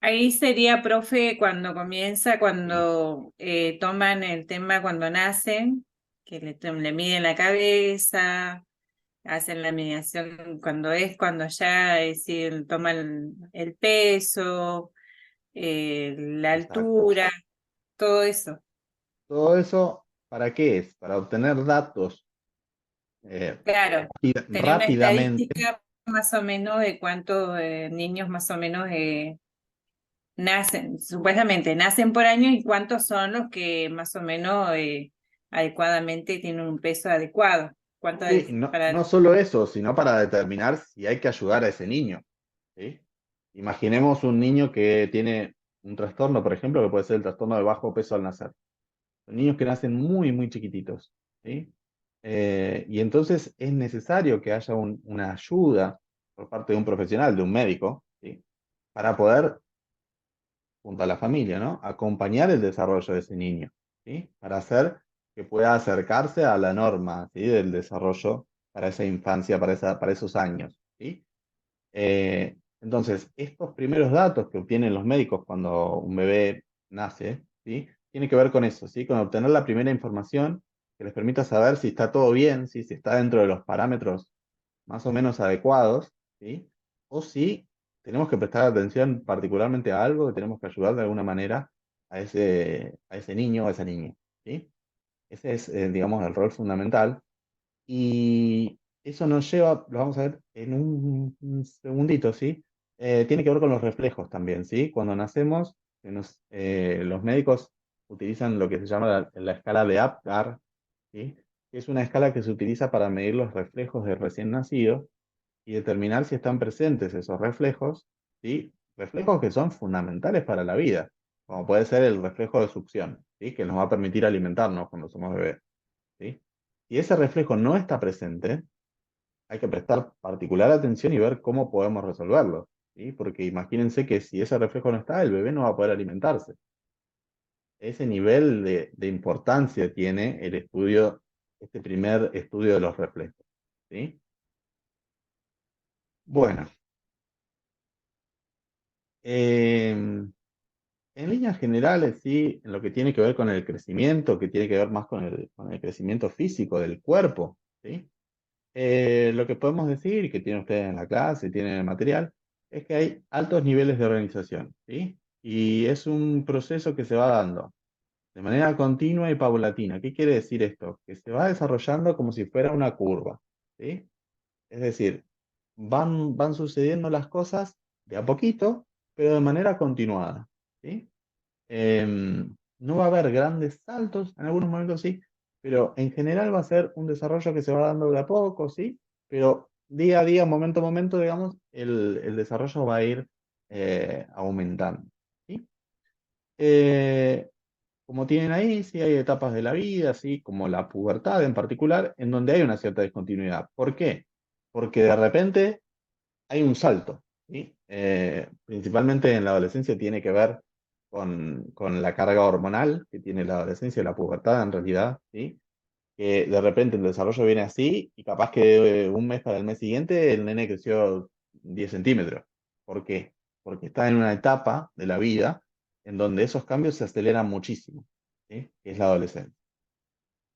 Ahí sería, profe, cuando comienza, sí, cuando toman el tema cuando nacen, que le miden la cabeza, hacen la medición cuando ya es decir, toman el peso, la exacto. altura, todo eso. Todo eso, ¿para qué es? Para obtener datos eh, Claro, tener una rápidamente. estadística más o menos de cuántos niños más o menos nacen, supuestamente nacen por año y cuántos son los que más o menos adecuadamente tienen un peso adecuado. ¿Cuánto Sí, para no solo eso, sino para determinar si hay que ayudar a ese niño, ¿sí? Imaginemos un niño que tiene un trastorno, por ejemplo, que puede ser el trastorno de bajo peso al nacer. Son niños que nacen muy, muy chiquititos, ¿sí? Y entonces es necesario que haya una ayuda por parte de un profesional, de un médico, ¿sí? Para poder, junto a la familia, ¿no? Acompañar el desarrollo de ese niño, ¿sí? Para hacer que pueda acercarse a la norma, ¿sí? Del desarrollo para esa infancia, para esos años, ¿sí? Entonces, estos primeros datos que obtienen los médicos cuando un bebé nace, ¿sí? Tiene que ver con eso, ¿sí? Con obtener la primera información que les permita saber si está todo bien, ¿sí? Si está dentro de los parámetros más o menos adecuados, ¿sí? O si tenemos que prestar atención particularmente a algo, que tenemos que ayudar de alguna manera a ese niño o a esa niña, ¿sí? Ese es, digamos, el rol fundamental. Y eso nos lleva, lo vamos a ver en un segundito, ¿sí? Tiene que ver con los reflejos también, ¿sí? Cuando nacemos, los médicos utilizan lo que se llama la escala de Apgar, ¿sí? Que es una escala que se utiliza para medir los reflejos del recién nacido y determinar si están presentes esos reflejos, ¿sí? Reflejos que son fundamentales para la vida, como puede ser el reflejo de succión, ¿sí? Que nos va a permitir alimentarnos cuando somos bebés, ¿sí? Si ese reflejo no está presente, hay que prestar particular atención y ver cómo podemos resolverlo, ¿sí? Porque imagínense que si ese reflejo no está, el bebé no va a poder alimentarse. Ese nivel de importancia tiene este primer estudio de los reflejos, ¿sí? Bueno, en líneas generales, sí, en lo que tiene que ver con el crecimiento, que tiene que ver más con el crecimiento físico del cuerpo, ¿sí? Lo que podemos decir, que tienen ustedes en la clase, tienen el material, es que hay altos niveles de organización, ¿sí? Y es un proceso que se va dando de manera continua y paulatina. ¿Qué quiere decir esto? Que se va desarrollando como si fuera una curva, ¿sí? Es decir, van sucediendo las cosas de a poquito, pero de manera continuada, ¿sí? No va a haber grandes saltos, en algunos momentos sí, pero en general va a ser un desarrollo que se va dando de a poco, ¿sí? Pero día a día, momento a momento, digamos, el desarrollo va a ir aumentando, ¿sí? Eh, Como tienen ahí, sí hay etapas de la vida, sí, como la pubertad en particular, en donde hay una cierta discontinuidad. ¿Por qué? Porque de repente hay un salto, ¿sí? Principalmente en la adolescencia tiene que ver con la carga hormonal que tiene la adolescencia, la pubertad en realidad, ¿sí? Que de repente el desarrollo viene así y capaz que un mes para el mes siguiente el nene creció 10 centímetros. ¿Por qué? Porque está en una etapa de la vida en donde esos cambios se aceleran muchísimo, ¿sí? Que es la adolescencia.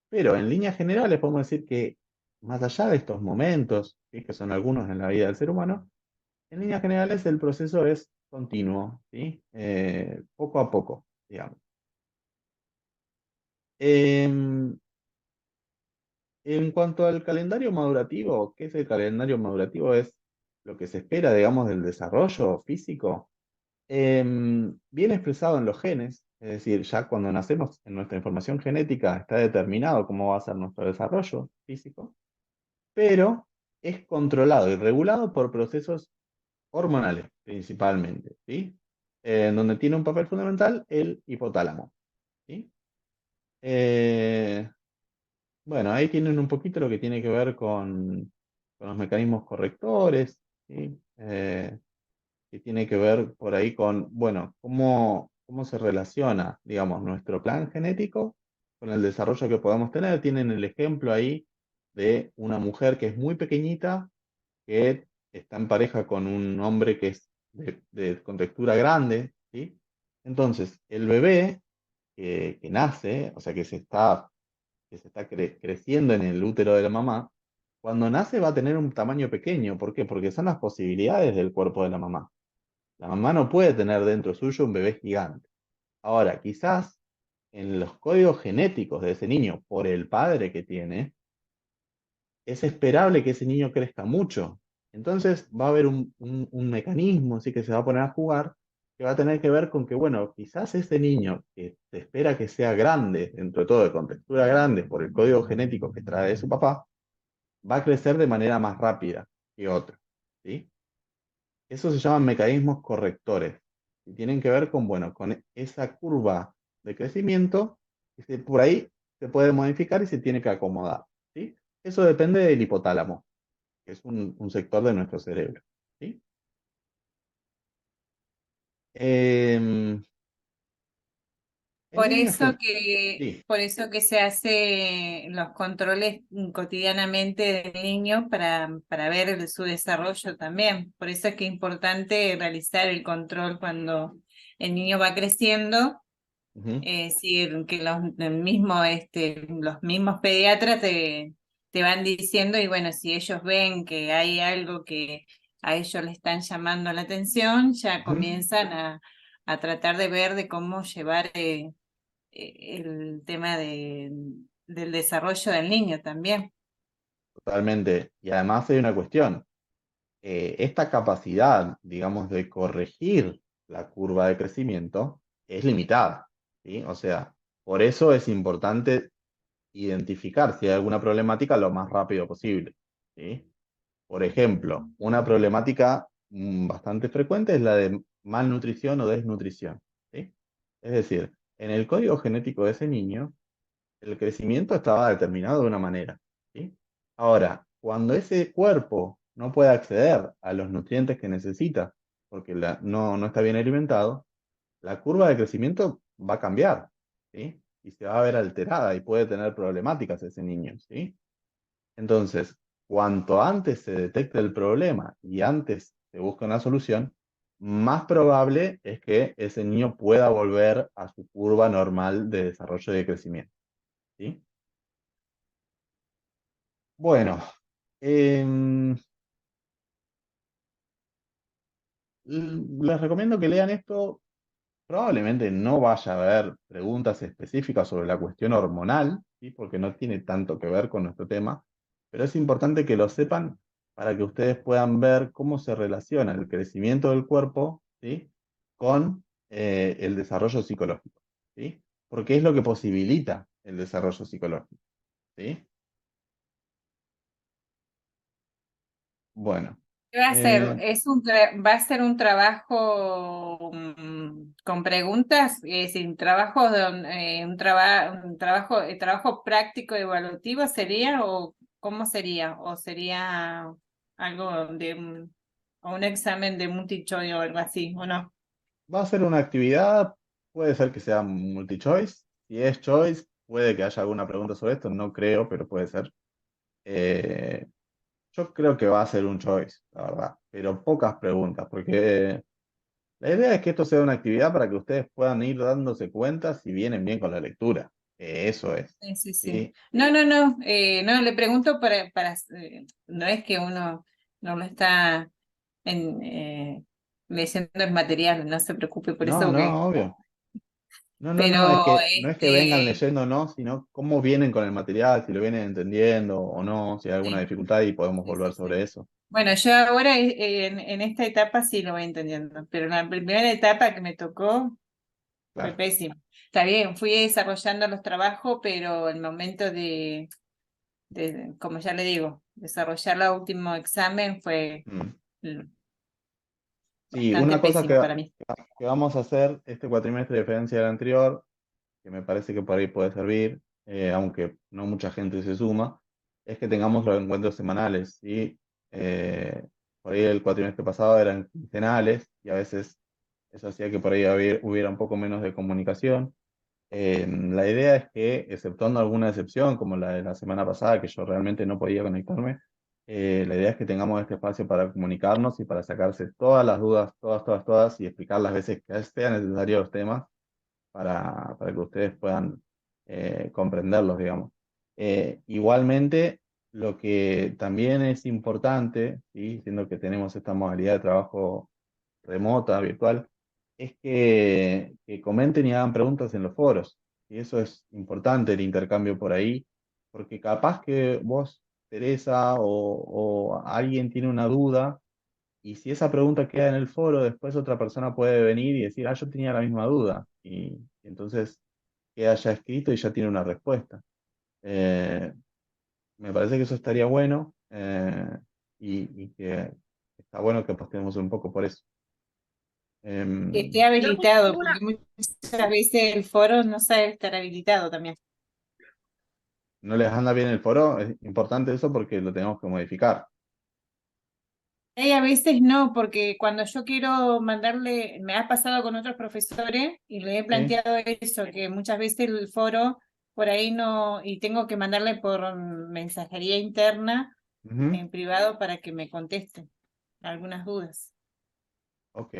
Pero en líneas generales podemos decir que más allá de estos momentos, ¿sí? Que son algunos en la vida del ser humano, en líneas generales el proceso es continuo, ¿sí? Poco a poco, digamos. Em, En cuanto al calendario madurativo, ¿qué es el calendario madurativo? Es lo que se espera, digamos, del desarrollo físico, bien expresado en los genes, es decir, ya cuando nacemos en nuestra información genética está determinado cómo va a ser nuestro desarrollo físico, pero es controlado y regulado por procesos hormonales principalmente, ¿sí? En donde tiene un papel fundamental el hipotálamo, ¿sí? Eh, Bueno, ahí tienen un poquito lo que tiene que ver con los mecanismos correctores, ¿sí? Que tiene que ver por ahí con, bueno, cómo se relaciona, digamos, nuestro plan genético con el desarrollo que podamos tener. Tienen el ejemplo ahí de una mujer que es muy pequeñita, que está en pareja con un hombre que es con textura grande, ¿sí? Entonces, el bebé que nace, o sea, que se está creciendo en el útero de la mamá, cuando nace va a tener un tamaño pequeño. ¿Por qué? Porque son las posibilidades del cuerpo de la mamá. La mamá no puede tener dentro suyo un bebé gigante. Ahora, quizás en los códigos genéticos de ese niño, por el padre que tiene, es esperable que ese niño crezca mucho. Entonces va a haber un mecanismo así que se va a poner a jugar, que va a tener que ver con que, bueno, quizás ese niño que se espera que sea grande, dentro de todo de contextura grande, por el código genético que trae de su papá, va a crecer de manera más rápida que otro, ¿sí? Eso se llaman mecanismos correctores y tienen que ver con, bueno, con esa curva de crecimiento que por ahí se puede modificar y se tiene que acomodar, ¿sí? Eso depende del hipotálamo, que es un sector de nuestro cerebro, ¿sí? Em, en líneas generales, sí. Por eso que se hace los controles cotidianamente del niño para ver su desarrollo también. Por eso es que es importante realizar el control cuando el niño va creciendo. Ujú. Es decir, que los mismos pediatras te van diciendo, y bueno, si ellos ven que hay algo que a ellos le están llamando la atención, ya Ujú. comienzan a tratar de ver de cómo llevar el tema del desarrollo del niño también. Totalmente. Y además hay una cuestión. Esta capacidad, digamos, de corregir la curva de crecimiento es limitada, ¿sí? O sea, por eso es importante identificar si hay alguna problemática lo más rápido posible, ¿sí? Por ejemplo, una problemática bastante frecuente es la de malnutrición o desnutrición, ¿sí? Es decir, en el código genético de ese niño, el crecimiento estaba determinado de una manera, ¿sí? Ahora, cuando ese cuerpo no puede acceder a los nutrientes que necesita, porque no está bien alimentado, la curva de crecimiento va a cambiar, ¿sí? Y se va a ver alterada y puede tener problemáticas ese niño, ¿sí? Entonces, cuanto antes se detecte el problema y antes se busque una solución, más probable es que ese niño pueda volver a su curva normal de desarrollo y de crecimiento, ¿sí? Bueno, em, les recomiendo que lean esto. Probablemente no vaya a haber preguntas específicas sobre la cuestión hormonal, ¿sí? Porque no tiene tanto que ver con nuestro tema, pero es importante que lo sepan para que ustedes puedan ver cómo se relaciona el crecimiento del cuerpo, ¿sí? Con el desarrollo psicológico, ¿sí? Porque es lo que posibilita el desarrollo psicológico, ¿sí? Bueno, ¿Qué va a ser? eh, ¿Va a ser un trabajo con preguntas? Es decir, trabajo práctico evaluativo sería o cómo sería? ¿O sería algo o un examen de multi-choice o algo así, o no? va a ser una actividad, puede ser que sea multi-choice. Si es choice, puede que haya alguna pregunta sobre esto, no creo, pero puede ser. Eh, yo creo que va a ser un choice, la verdad, pero pocas preguntas, porque la idea es que esto sea una actividad para que ustedes puedan ir dándose cuenta si vienen bien con la lectura. Eso es. Sí, sí, sí. ¿Sí? No, no, no, no, le pregunto no es que uno no lo está leyendo el material, no se preocupe por No, eso, no, obvio. No, no, no, pero no es que vengan leyendo o no, sino cómo vienen con el material, si lo vienen entendiendo o no, si hay alguna sí, dificultad y podemos sí, sí, volver sí. sobre eso. Bueno, yo ahora en esta etapa sí lo voy entendiendo, pero en la primera etapa que me tocó fue Claro. pésimo. Está bien, fui desarrollando los trabajos, pero el momento como ya le digo, desarrollar el último examen fue Mm. mm, Sí, bastante una cosa pésimo para mí. que vamos a hacer este cuatrimestre, a diferencia del anterior, que me parece que por ahí puede servir, aunque no mucha gente se suma, es que tengamos los encuentros semanales, ¿sí? Por ahí el cuatrimestre pasado eran quincenales y a veces eso hacía que por ahí hubiera un poco menos de comunicación. La idea es que, exceptuando alguna excepción, como la de la semana pasada, que yo realmente no podía conectarme, la idea es que tengamos este espacio para comunicarnos y para sacarse todas las dudas, todas, todas, todas, y explicar las veces que sea necesario los temas para que ustedes puedan comprenderlos, digamos. Igualmente, lo que también es importante, ¿sí? Siendo que tenemos esta modalidad de trabajo remota, virtual, es que comenten y hagan preguntas en los foros. Y eso es importante, el intercambio por ahí, porque capaz que vos, Teresa, o alguien tiene una duda, y si esa pregunta queda en el foro, después otra persona puede venir y decir, ah, yo tenía la misma duda. Y entonces queda ya escrito y ya tiene una respuesta. Eh, Me parece que eso estaría bueno y que está bueno que apostemos un poco por eso. Que esté Em, Yo habilitado, tengo porque muchas veces el foro no sabe estar habilitado también. no les anda bien el foro, es importante eso porque lo tenemos que modificar. Y a veces no, porque cuando yo quiero mandarle, me ha pasado con otros profesores y le he ¿Sí? planteado eso, que muchas veces el foro por ahí no, y tengo que mandarle por mensajería interna Ujú. en privado para que me conteste algunas dudas. Ok,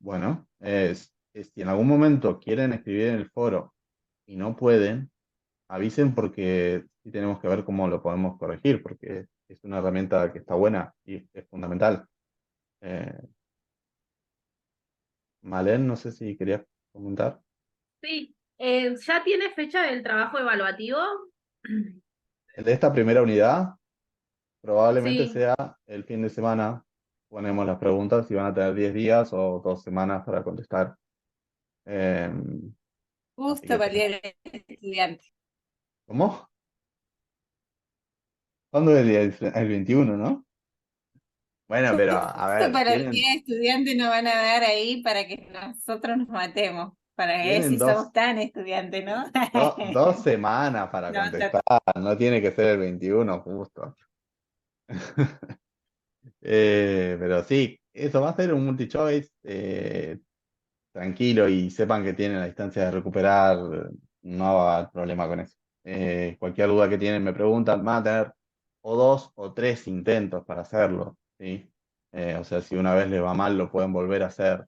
bueno, si en algún momento quieren escribir en el foro y no pueden, avisen porque sí tenemos que ver cómo lo podemos corregir, porque es una herramienta que está buena y es fundamental. Eh, Malen, no sé si querías comentar. Sí, ¿ya tiene fecha del trabajo evaluativo? El de esta primera unidad probablemente Sí, sea el fin de semana. Ponemos las preguntas y van a tener 10 días o 2 semanas para contestar. Eh, Así Justo que para el eso. día del estudiante. ¿Cómo? ¿Cuándo es el día? El 21, ¿no? Bueno, pero a Justo ver, para el día del estudiante nos van a dar ahí para que nosotros nos matemos, para ver tienen si somos tan estudiantes, ¿no? 2 semanas para No, contestar. No tiene que ser el 21 justo. Pero sí, eso va a ser un multi-choice. Tranquilo y sepan que tienen la distancia de recuperar, no va a haber problema con eso. Cualquier duda que tienen me preguntan, van a tener o 2 o 3 intentos para hacerlo, ¿sí? O sea, si una vez les va mal, lo pueden volver a hacer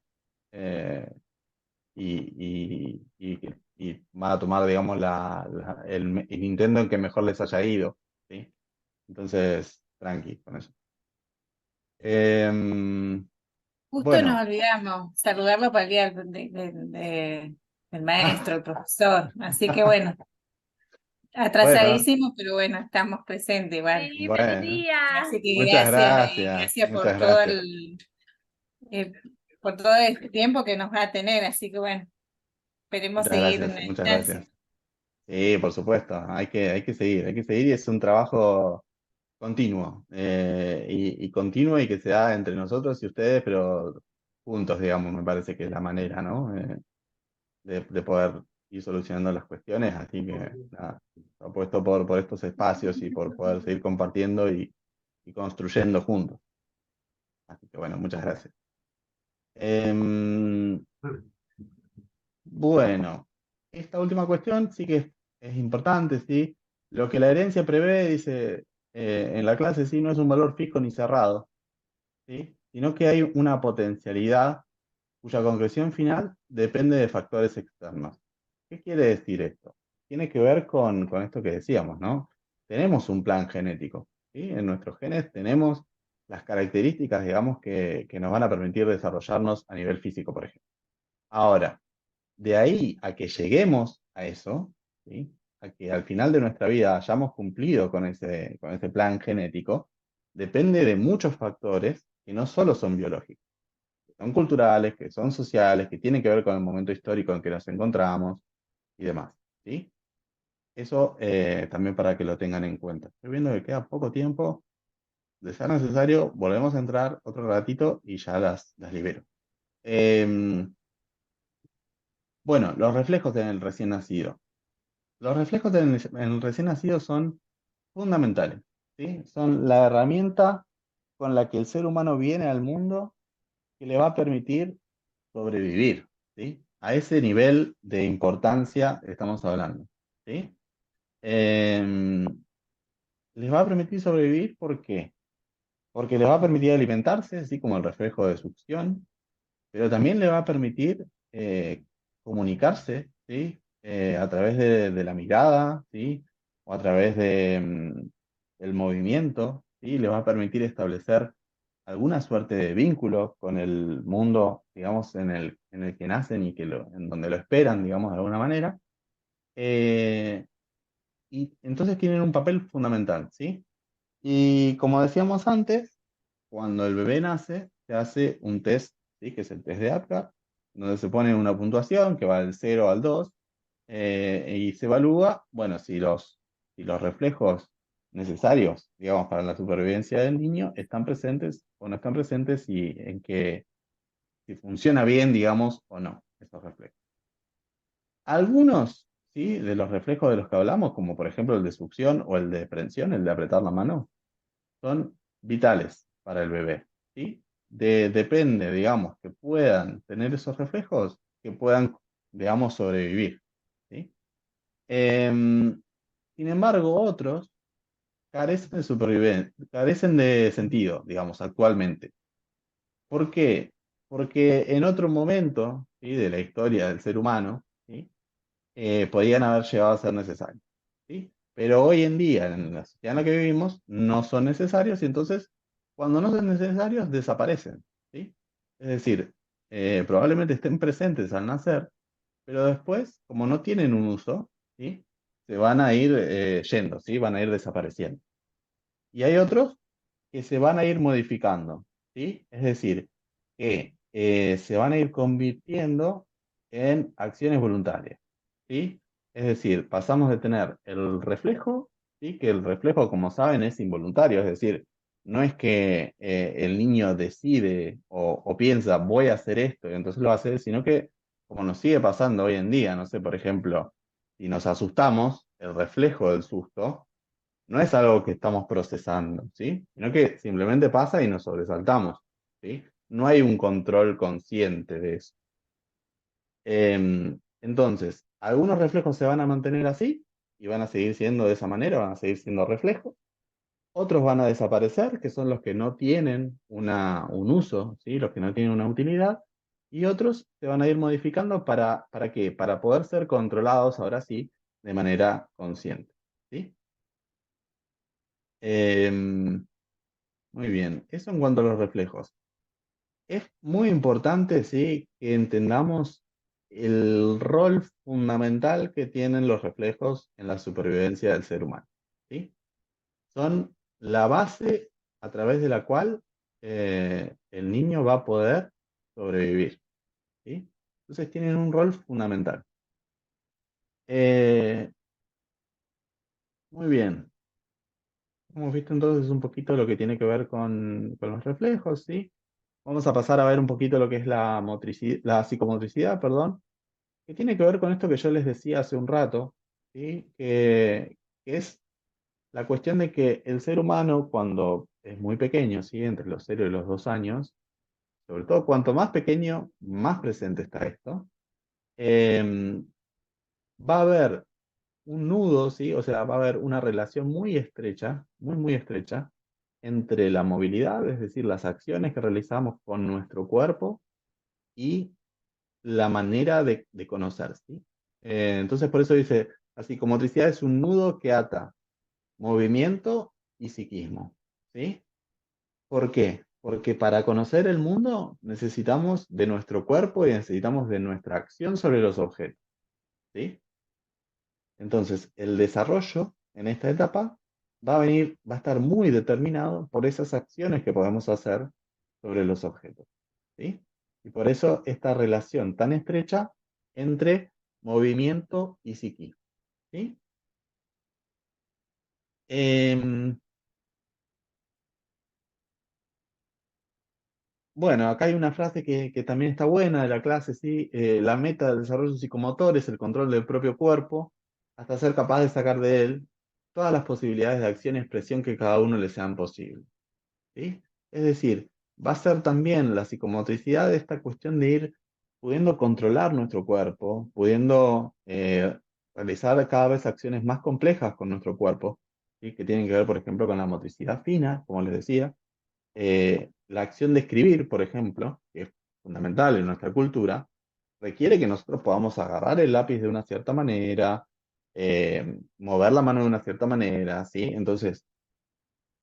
eh, y van a tomar, digamos, el intento en que mejor les haya ido, ¿sí? Entonces, tranqui con eso. Em, justo nos bueno, olvidamos saludarlo para el día del maestro, el profesor. Así que bueno, Bueno, Atrasadísimo, pero bueno, estamos presentes igual. Sí, feliz bueno, día. Así que muchas gracias, gracias, gracias muchas gracias. eh, por todo este tiempo que nos va a tener. Así que bueno, esperemos Muchas seguir en gracias, la muchas distancia. gracias. Sí, por supuesto, hay que seguir y es un trabajo continuo, y continuo y que se da entre nosotros y ustedes, pero juntos, digamos, me parece que es la manera, ¿no? De poder ir solucionando las cuestiones, así que nada, apuesto por estos espacios y por poder seguir compartiendo y construyendo juntos. Así que bueno, muchas gracias. Em, Bueno, esta última cuestión sí que es importante, ¿sí? Lo que la herencia prevé, dice en la clase, sí, no es un valor fijo ni cerrado, ¿sí? Sino que hay una potencialidad cuya concreción final depende de factores externos. ¿Qué quiere decir esto? Tiene que ver con esto que decíamos, ¿no? Tenemos un plan genético, ¿sí? En nuestros genes tenemos las características, digamos, que nos van a permitir desarrollarnos a nivel físico, por ejemplo. Ahora, de ahí a que lleguemos a eso, ¿sí? A que al final de nuestra vida hayamos cumplido con ese plan genético, depende de muchos factores que no solo son biológicos, que son culturales, que son sociales, que tienen que ver con el momento histórico en que nos encontramos y demás, ¿sí? Eso también para que lo tengan en cuenta. Estoy viendo que queda poco tiempo. De ser necesario, volvemos a entrar otro ratito y ya las libero. Em, bueno, los reflejos en el recién nacido. Los reflejos en el recién nacido son fundamentales, ¿sí? Son la herramienta con la que el ser humano viene al mundo que le va a permitir sobrevivir, ¿sí? A ese nivel de importancia estamos hablando, ¿sí? Em, Les va a permitir sobrevivir, ¿por qué? Porque les va a permitir alimentarse, así como el reflejo de succión, pero también le va a permitir comunicarse, ¿sí? A través de la mirada, ¿sí? O a través del movimiento, ¿sí? Le va a permitir establecer alguna suerte de vínculo con el mundo, digamos, en el que nacen y en donde lo esperan, digamos, de alguna manera. Eh, y entonces tienen un papel fundamental, ¿sí? Y como decíamos antes, cuando el bebé nace, se hace un test, ¿sí? Que es el test de APGAR, donde se pone una puntuación que va del 0 al 2, y se evalúa, bueno, si los reflejos necesarios, digamos, para la supervivencia del niño están presentes o no están presentes y si funciona bien, digamos, o no, esos reflejos. Algunos, ¿sí? De los reflejos de los que hablamos, como por ejemplo el de succión o el de prensión, el de apretar la mano, son vitales para el bebé, ¿sí? Depende, digamos, que puedan tener esos reflejos, que puedan, digamos, sobrevivir, ¿sí? Em, Sin embargo, otros carecen de sentido, digamos, actualmente. ¿Por qué? Porque en otro momento, ¿sí? De la historia del ser humano, ¿sí? Podían haber llegado a ser necesarios, ¿sí? Pero hoy en día, en la sociedad en la que vivimos, no son necesarios y entonces, cuando no son necesarios, desaparecen, ¿sí? Es decir, probablemente estén presentes al nacer, pero después, como no tienen un uso, ¿sí? Se van a ir yendo, ¿sí? Van a ir desapareciendo. Y hay otros que se van a ir modificando, ¿sí? Es decir, que se van a ir convirtiendo en acciones voluntarias, ¿sí? Es decir, pasamos de tener el reflejo, ¿sí? Que el reflejo, como saben, es involuntario, es decir, no es que el niño decide o piensa, voy a hacer esto, y entonces lo hace, sino que, como nos sigue pasando hoy en día, no sé, por ejemplo, si nos asustamos, el reflejo del susto no es algo que estamos procesando, ¿sí? Sino que simplemente pasa y nos sobresaltamos, ¿sí? No hay un control consciente de eso. Entonces, algunos reflejos se van a mantener así y van a seguir siendo de esa manera, van a seguir siendo reflejos. Otros van a desaparecer, que son los que no tienen un uso, ¿sí? Los que no tienen una utilidad. Y otros se van a ir modificando ¿para qué? Para poder ser controlados ahora sí de manera consciente, ¿sí? Em, Muy bien, eso en cuanto a los reflejos. Es muy importante, sí, que entendamos el rol fundamental que tienen los reflejos en la supervivencia del ser humano, ¿sí? Son la base a través de la cual el niño va a poder sobrevivir, ¿sí? Entonces tienen un rol fundamental. Eh, muy bien. Hemos visto entonces un poquito lo que tiene que ver con los reflejos, ¿sí? Vamos a pasar a ver un poquito lo que es la psicomotricidad, perdón, que tiene que ver con esto que yo les decía hace un rato, ¿sí? Que es la cuestión de que el ser humano, cuando es muy pequeño, ¿sí? Entre los 0 y los 2 años, sobre todo cuanto más pequeño, más presente está esto, eh, va a haber un nudo, ¿sí? O sea, va a haber una relación muy estrecha, muy, muy estrecha, entre la movilidad, es decir, las acciones que realizamos con nuestro cuerpo y la manera de conocer, ¿sí? Entonces, por eso dice, la psicomotricidad es un nudo que ata movimiento y psiquismo, ¿sí? ¿Por qué? Porque para conocer el mundo necesitamos de nuestro cuerpo y necesitamos de nuestra acción sobre los objetos, ¿sí? Entonces, el desarrollo en esta etapa va a estar muy determinado por esas acciones que podemos hacer sobre los objetos, ¿sí? Y por eso esta relación tan estrecha entre movimiento y psiquismo, ¿sí? Em, bueno, acá hay una frase que también está buena de la clase, ¿sí? La meta del desarrollo psicomotor es el control del propio cuerpo hasta ser capaz de sacar de él todas las posibilidades de acción y expresión que cada uno le sean posibles, ¿sí? Es decir, va a ser también la psicomotricidad de esta cuestión de ir pudiendo controlar nuestro cuerpo, pudiendo realizar cada vez acciones más complejas con nuestro cuerpo, ¿sí? Que tienen que ver, por ejemplo, con la motricidad fina, como les decía. La acción de escribir, por ejemplo, que es fundamental en nuestra cultura, requiere que nosotros podamos agarrar el lápiz de una cierta manera, mover la mano de una cierta manera, ¿sí? Entonces,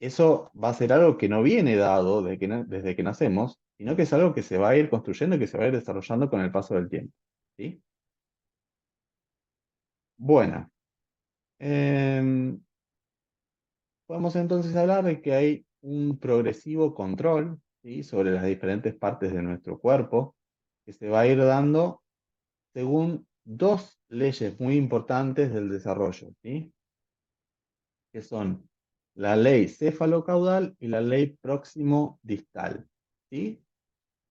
eso va a ser algo que no viene dado desde que nacemos, sino que es algo que se va a ir construyendo y que se va a ir desarrollando con el paso del tiempo, ¿sí? Bueno, podemos entonces hablar de que hay un progresivo control, ¿sí? Sobre las diferentes partes de nuestro cuerpo que se va a ir dando según dos leyes muy importantes del desarrollo, ¿sí? Que son la ley cefalocaudal y la ley próximo-distal, ¿sí?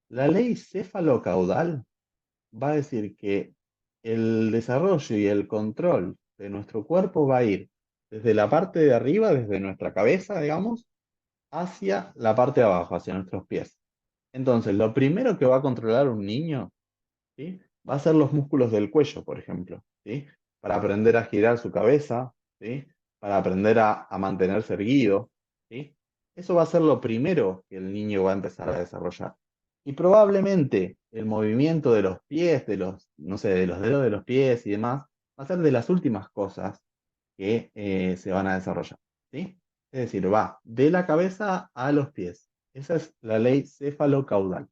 La ley cefalocaudal va a decir que el desarrollo y el control de nuestro cuerpo va a ir desde la parte de arriba, desde nuestra cabeza, digamos, hacia la parte de abajo, hacia nuestros pies. Entonces, lo primero que va a controlar un niño, ¿sí? Va a ser los músculos del cuello, por ejemplo, ¿sí? Para aprender a girar su cabeza, ¿sí? Para aprender a mantenerse erguido, ¿sí? Eso va a ser lo primero que el niño va a empezar a desarrollar. Y probablemente el movimiento de los pies, no sé, de los dedos de los pies y demás, va a ser de las últimas cosas que se van a desarrollar, ¿sí? Es decir, va de la cabeza a los pies. Esa es la ley cefalocaudal.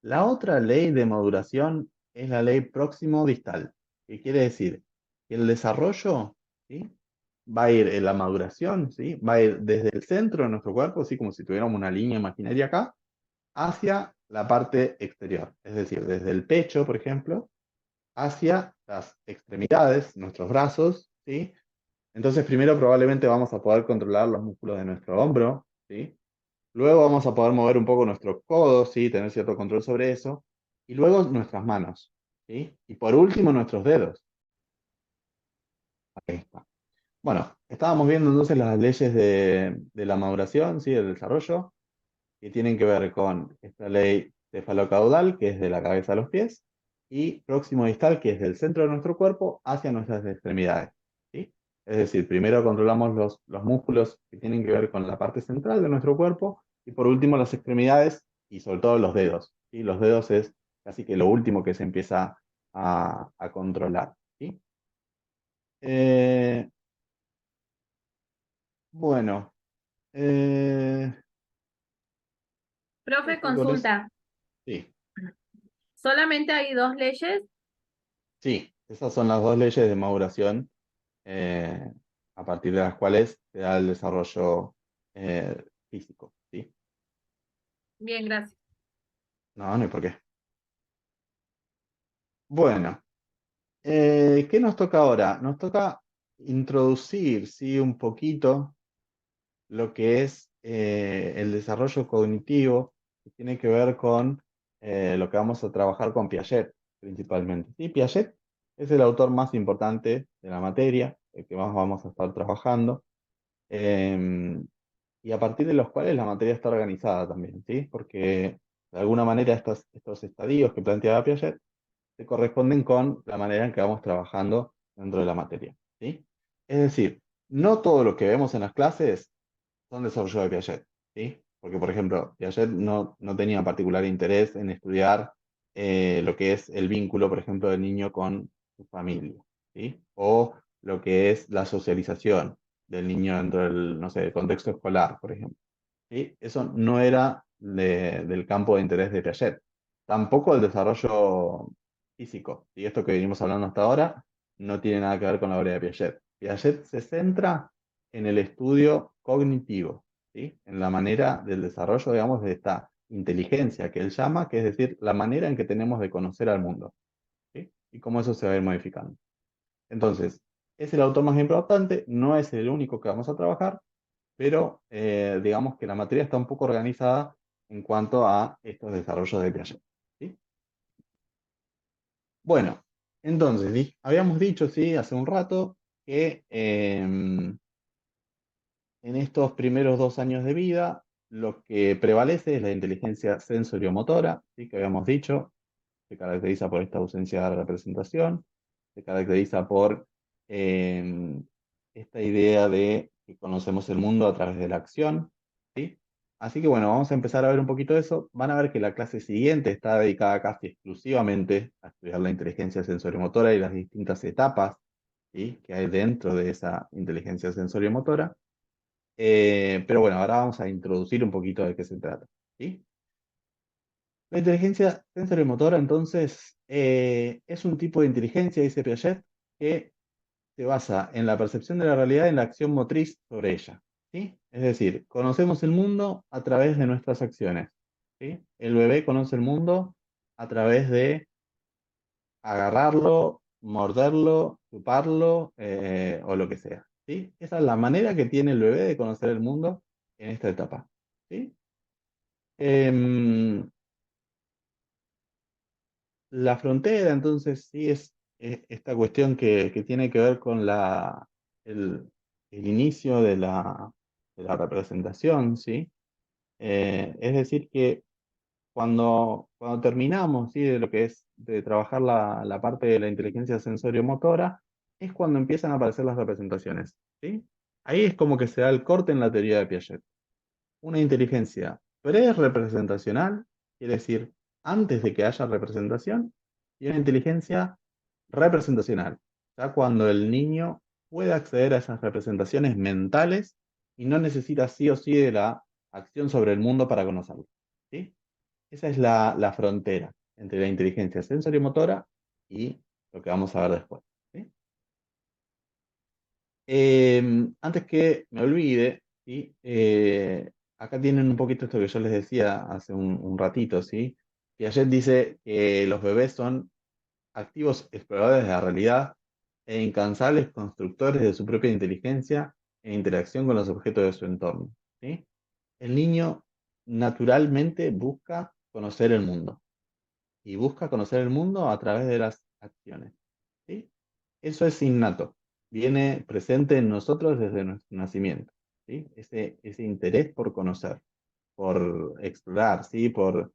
La otra ley de maduración es la ley próximo-distal, que quiere decir que el desarrollo, ¿sí? Va a ir en la maduración, ¿sí? Va a ir desde el centro de nuestro cuerpo, así como si tuviéramos una línea imaginaria acá, hacia la parte exterior, es decir, desde el pecho, por ejemplo, hacia las extremidades, nuestros brazos, ¿sí? Entonces, primero probablemente vamos a poder controlar los músculos de nuestro hombro, ¿sí? Luego vamos a poder mover un poco nuestros codos, ¿sí? Tener cierto control sobre eso. Y luego nuestras manos, ¿sí? Y por último nuestros dedos. Ahí está. Bueno, estábamos viendo entonces las leyes de la maduración, ¿sí? Del desarrollo, que tienen que ver con esta ley cefalocaudal, que es de la cabeza a los pies, y próximo distal, que es del centro de nuestro cuerpo hacia nuestras extremidades, ¿sí? Es decir, primero controlamos los músculos que tienen que ver con la parte central de nuestro cuerpo, y por último las extremidades, y sobre todo los dedos, ¿sí? Los dedos es casi que lo último que se empieza a controlar, ¿sí? Eh, bueno, eh, Profe, creo que con eso, consulta. sí. ¿Solamente hay dos leyes? Sí, esas son las dos leyes de maduración eh, a partir de las cuales se da el desarrollo físico, ¿sí? Bien, gracias. No, no hay por qué. Bueno, ¿qué nos toca ahora? Nos toca introducir, sí, un poquito lo que es el desarrollo cognitivo, que tiene que ver con lo que vamos a trabajar con Piaget, principalmente. ¿Sí? Piaget es el autor más importante de la materia, el que más vamos a estar trabajando, eh, y a partir de los cuales la materia está organizada también, ¿sí? Porque de alguna manera estos estadios que planteaba Piaget se corresponden con la manera en que vamos trabajando dentro de la materia, ¿sí? Es decir, no todo lo que vemos en las clases son desarrollo de Piaget, ¿sí? Porque, por ejemplo, Piaget no tenía particular interés en estudiar lo que es el vínculo, por ejemplo, del niño con su familia, ¿sí? O lo que es la socialización del niño dentro del, no sé, del contexto escolar, por ejemplo, ¿sí? Eso no era del campo de interés de Piaget. Tampoco el desarrollo físico, y esto que venimos hablando hasta ahora no tiene nada que ver con la obra de Piaget. Piaget se centra en el estudio cognitivo, ¿sí? En la manera del desarrollo, digamos, de esta inteligencia que él llama, que es decir, la manera en que tenemos de conocer al mundo, ¿sí? Y cómo eso se va a ir modificando. Entonces, es el autor más importante, no es el único que vamos a trabajar, pero digamos que la materia está un poco organizada en cuanto a estos desarrollos de Piaget, ¿sí? Bueno, entonces, habíamos dicho, sí, hace un rato, que en estos primeros 2 años de vida lo que prevalece es la inteligencia sensoriomotora, ¿sí? Que habíamos dicho, se caracteriza por esta ausencia de representación, se caracteriza por eh, esta idea de que conocemos el mundo a través de la acción, ¿sí? Así que bueno, vamos a empezar a ver un poquito de eso. Van a ver que la clase siguiente está dedicada casi exclusivamente a estudiar la inteligencia sensoriomotora y las distintas etapas, ¿sí? Que hay dentro de esa inteligencia sensoriomotora. Pero bueno, ahora vamos a introducir un poquito de qué se trata, ¿sí? La inteligencia sensoriomotora, entonces, es un tipo de inteligencia, dice Piaget, que se basa en la percepción de la realidad y en la acción motriz sobre ella, ¿sí? Es decir, conocemos el mundo a través de nuestras acciones, ¿sí? El bebé conoce el mundo a través de agarrarlo, morderlo, chuparlo, o lo que sea, ¿sí? Esa es la manera que tiene el bebé de conocer el mundo en esta etapa, ¿sí? Em, La frontera, entonces, sí es esta cuestión que tiene que ver con el inicio de la representación, ¿sí? Es decir, que cuando terminamos, ¿sí? De lo que es de trabajar la parte de la inteligencia sensoriomotora, es cuando empiezan a aparecer las representaciones, ¿sí? Ahí es como que se da el corte en la teoría de Piaget. Una inteligencia pre-representacional, quiere decir antes de que haya representación, y una inteligencia representacional, ya cuando el niño puede acceder a esas representaciones mentales y no necesita sí o sí de la acción sobre el mundo para conocerlo, ¿sí? Esa es la frontera entre la inteligencia sensorimotora y lo que vamos a ver después, ¿sí? Antes que me olvide, ¿sí? Acá tienen un poquito esto que yo les decía hace un ratito, ¿sí? Piaget dice que los bebés son activos exploradores de la realidad e incansables constructores de su propia inteligencia en interacción con los objetos de su entorno, ¿sí? El niño naturalmente busca conocer el mundo y busca conocer el mundo a través de las acciones, ¿sí? Eso es innato, viene presente en nosotros desde nuestro nacimiento, ¿sí? Ese interés por conocer, por explorar, ¿sí? Por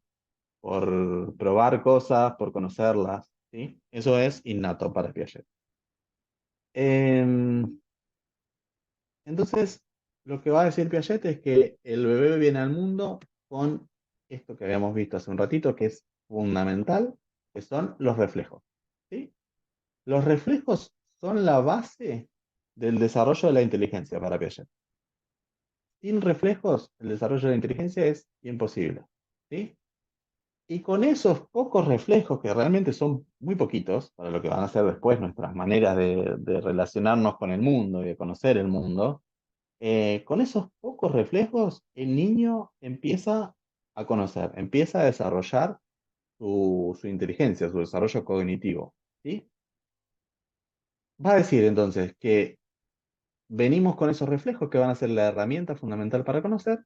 probar cosas, por conocerlas, ¿sí? Eso es innato para Piaget. Em, entonces, lo que va a decir Piaget es que el bebé viene al mundo con esto que habíamos visto hace un ratito, que es fundamental, que son los reflejos, ¿sí? Los reflejos son la base del desarrollo de la inteligencia para Piaget. Sin reflejos, el desarrollo de la inteligencia es imposible, ¿sí? Y con esos pocos reflejos, que realmente son muy poquitos para lo que van a ser después nuestras maneras de relacionarnos con el mundo y de conocer el mundo, con esos pocos reflejos, el niño empieza a conocer, empieza a desarrollar su inteligencia, su desarrollo cognitivo, ¿sí? Va a decir entonces que venimos con esos reflejos que van a ser la herramienta fundamental para conocer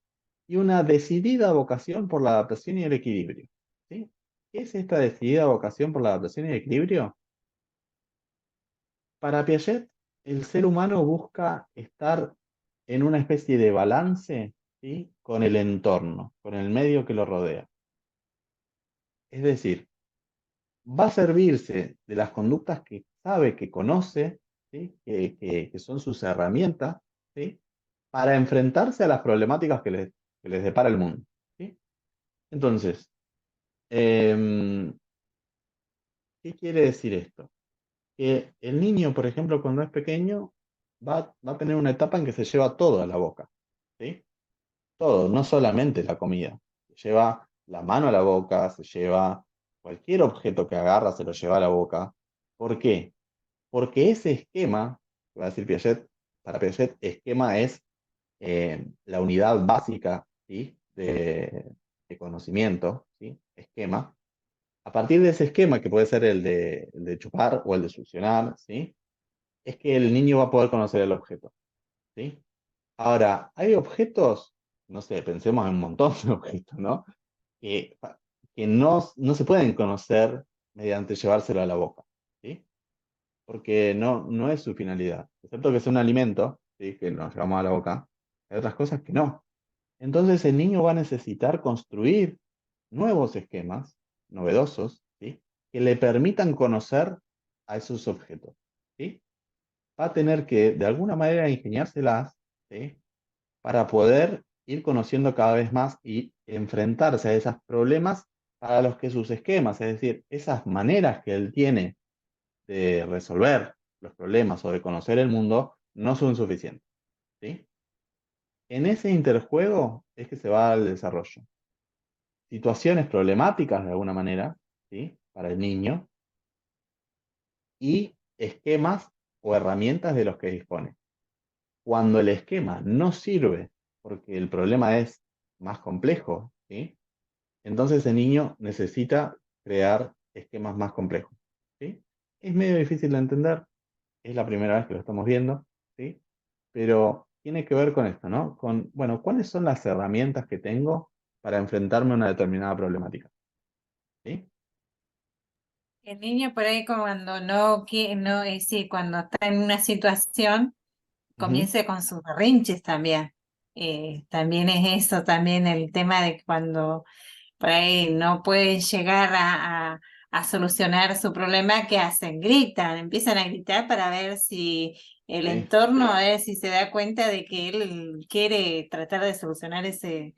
y una decidida vocación por la adaptación y el equilibrio, ¿sí? ¿Qué es esta decidida vocación por la adaptación y el equilibrio? Para Piaget, el ser humano busca estar en una especie de balance, ¿sí? Con el entorno, con el medio que lo rodea. Es decir, va a servirse de las conductas que sabe, que conoce, ¿sí? Que son sus herramientas, ¿sí? Para enfrentarse a las problemáticas que les depara el mundo, ¿sí? Entonces, em, ¿qué quiere decir esto? Que el niño, por ejemplo, cuando es pequeño, va a tener una etapa en que se lleva todo a la boca, ¿sí? Todo, no solamente la comida. Se lleva la mano a la boca, se lleva cualquier objeto que agarra, se lo lleva a la boca. ¿Por qué? Porque ese esquema, va a decir Piaget, para Piaget, esquema es la unidad básica, ¿sí? De conocimiento, ¿sí? Esquema. A partir de ese esquema, que puede ser el de chupar o el de succionar, ¿sí? Es que el niño va a poder conocer el objeto, ¿sí? Ahora, hay objetos, no sé, pensemos en un montón de objetos, ¿no? Que, que no se pueden conocer mediante llevárselo a la boca, ¿sí? Porque no es su finalidad. Excepto que sea un alimento, ¿sí? Que nos llevamos a la boca, hay otras cosas que no. Entonces el niño va a necesitar construir nuevos esquemas novedosos, ¿sí? Que le permitan conocer a esos objetos, ¿sí? Va a tener que, de alguna manera, ingeniárselas, ¿sí? Para poder ir conociendo cada vez más y enfrentarse a esos problemas para los que sus esquemas, es decir, esas maneras que él tiene de resolver los problemas o de conocer el mundo, no son suficientes, ¿sí? En ese interjuego es que se va al desarrollo. Situaciones problemáticas de alguna manera, ¿sí? Para el niño y esquemas o herramientas de los que dispone. Cuando el esquema no sirve porque el problema es más complejo, ¿sí? Entonces el niño necesita crear esquemas más complejos, ¿sí? Es medio difícil de entender, es la primera vez que lo estamos viendo, ¿sí? Pero tiene que ver con esto, ¿no? Con, bueno, ¿cuáles son las herramientas que tengo para enfrentarme a una determinada problemática? ¿Sí? El niño por ahí como cuando no quiere, no, es decir, cuando está en una situación, Ujú. comienza con sus berrinches también. También es eso, también el tema de que cuando por ahí no pueden llegar a solucionar su problema, ¿qué hacen? Gritan, empiezan a gritar para ver si el Sí, entorno, a ver si se da cuenta de que él quiere tratar de solucionar ese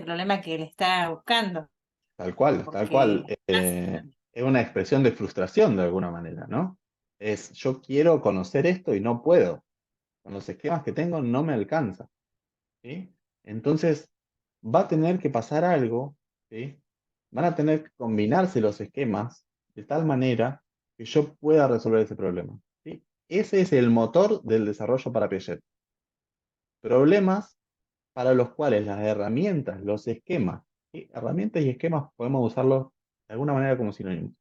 problema que él está buscando, tal cual, tal porque cual. pasa también. Es una expresión de frustración de alguna manera, ¿no? Es, yo quiero conocer esto y no puedo. Con los esquemas que tengo no me alcanza, ¿sí? Entonces, va a tener que pasar algo, ¿sí? Van a tener que combinarse los esquemas de tal manera que yo pueda resolver ese problema, ¿sí? Ese es el motor del desarrollo para Piaget. Problemas para los cuales las herramientas, los esquemas, ¿sí? Herramientas y esquemas podemos usarlos de alguna manera como sinónimos.